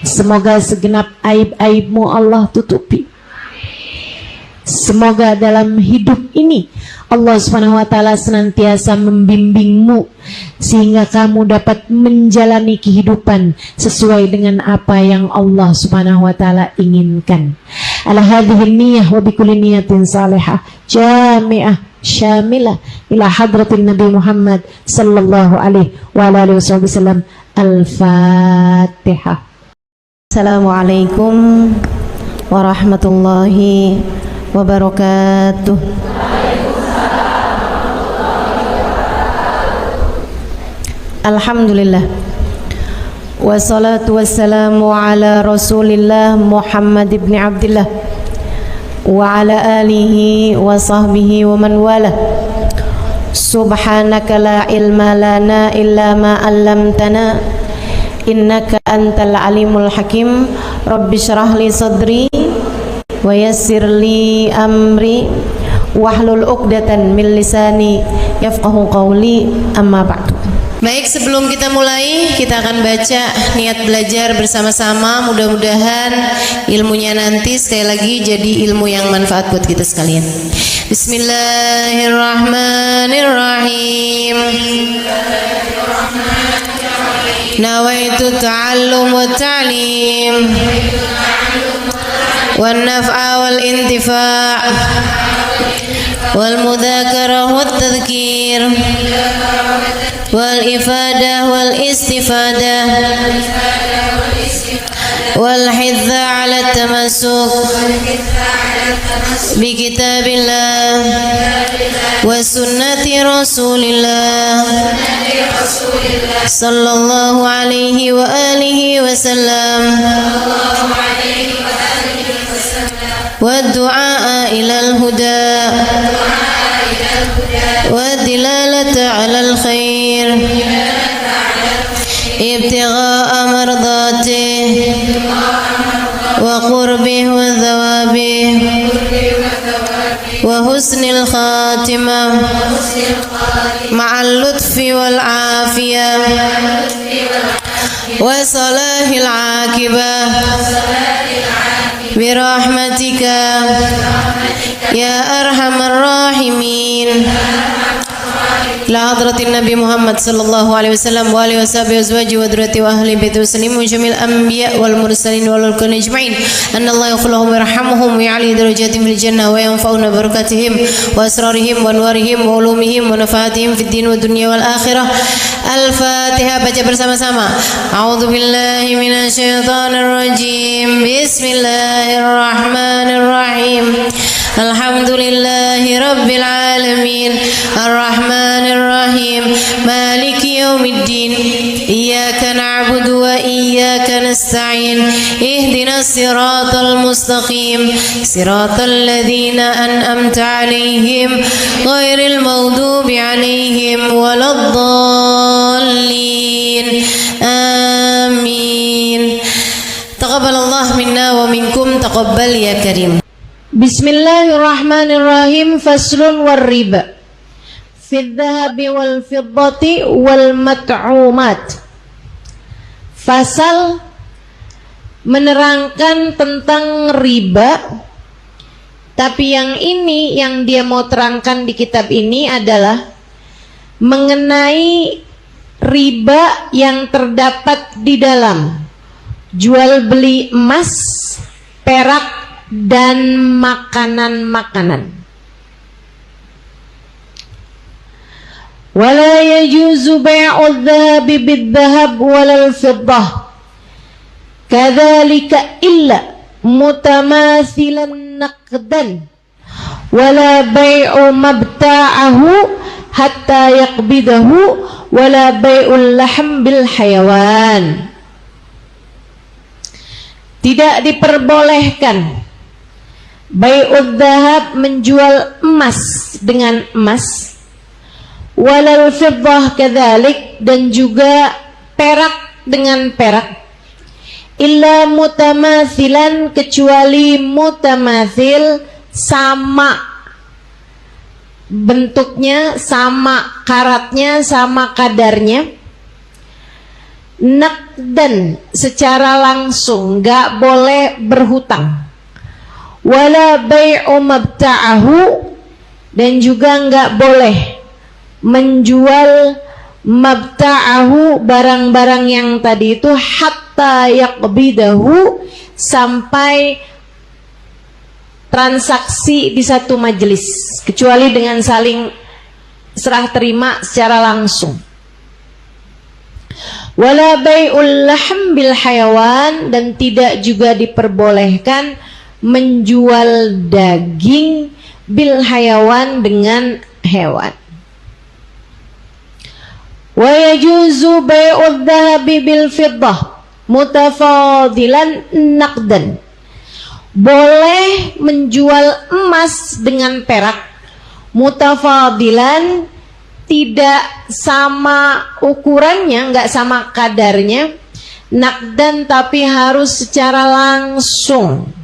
Semoga segenap aib-aibmu Allah tutupi. Semoga dalam hidup ini Allah Subhanahu wa taala senantiasa membimbingmu sehingga kamu dapat menjalani kehidupan sesuai dengan apa yang Allah Subhanahu wa taala inginkan. Ala hadhihi niyyah wa bikulli niyatin salihah jami'ah syamilah ila hadratin Nabi Muhammad sallallahu alaihi wa alihi wasallam. Al-Fatihah. Assalamualaikum warahmatullahi wabarakatuh. Alhamdulillah, wassalatu wassalamu ala rasulillah Muhammad ibn Abdillah wa ala alihi wa sahbihi wa man wala. Subhanaka la ilma lana illa ma 'allamtana innaka antal alimul hakim. Rabbi shrah li sadri wa yassir li amri wahlul 'uqdatan min lisani yafqahu qawli, amma ba'du. Baik, sebelum kita mulai, kita akan baca niat belajar bersama-sama. Mudah-mudahan ilmunya nanti sekali lagi jadi ilmu yang manfaat buat kita sekalian. Bismillahirrahmanirrahim. Nawaitu ta'allum wa ta'lim wan naf'a wal intifa' wal mudzakarah wat tadhkir wal ifadah wal istifadah wal hidza ala tamassuk bi kitabillah wa sunnati rasulillah sallallahu alaihi wa alihi wasallam wa du'a ila al-huda wa dilalata ala al-khair ibtigha'a mardati wa qurbih wa thawabih wa husnil khatimah ma'al lutfi wal afiyah wa salahil aqibah birahmatika ya arhamar rahimin. ila hadratin Nabi Muhammad sallallahu alaihi wasallam wa alihi washabihi azwaji wa dzurriyyati wa ahli baiti wasallim wa jamil anbiya wal mursalin wal kulli ajma'in anna Allah yaghfir lahum wa yarhamhum wa ya'li darajatihim fil jannah wa yanfa'una barakatihim wa asrarihim wa anwarihim wa ulumihim wa nafaatihim fid din wa dunya wal akhirah. Al-Fatihah, baca bersama-sama. A'udzu billahi minasy syaithanir rajim. Bismillahirrahmanirrahim. Alhamdulillahi rabbil alamin. Ar-Rahmanir Rahim. Maliki yaumiddin. Iyyaka na'budu wa iyyaka nasta'in. Ihdinas siratal mustaqim. Siratal ladzina an'amta 'alaihim ghairil maghdubi 'alaihim waladdallin. Amin. Taqabbalallahu minna wa minkum, taqabbal ya karim. Bismillahirrahmanirrahim. Faslun war riba fid dhahabi wal fiddati wal mat'umat. Fasal menerangkan tentang riba, tapi yang ini yang dia mau terangkan di kitab ini adalah mengenai riba yang terdapat di dalam jual beli emas, perak, dan makanan-makanan. Wala yajuzu bai'u dhahabi bidhahab walal fiddah kadzalika illa mutamathilan naqdan wala bai'u mabta'ahu hatta yaqbidahu wala bai'ul lahm bil hayawan. Tidak diperbolehkan bai'ud dhahab, menjual emas dengan emas, walal fiddah kadzalik, dan juga perak dengan perak, illa mutamathilan, kecuali mutamathil, sama bentuknya, sama karatnya, sama kadarnya, naqdan, secara langsung, nggak boleh berhutang, wala bai'u mabta'ahu, dan juga nggak boleh menjual mabta'ahu, barang-barang yang tadi itu, hatta yaqbidahu, sampai transaksi di satu majelis, kecuali dengan saling serah terima secara langsung. Wala bai'ul lahm bil hayawan, dan tidak juga diperbolehkan menjual daging bil hayawan, dengan hewan. Wa yajuzu bai'udz dhahabi bil fiddah mutafadilan naqdan. Boleh menjual emas dengan perak mutafadilan, tidak sama ukurannya, enggak sama kadarnya, naqdan, tapi harus secara langsung.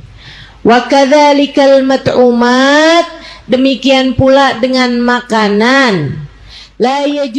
Wa kadzalikal mat'umat, demikian pula dengan makanan. La yaju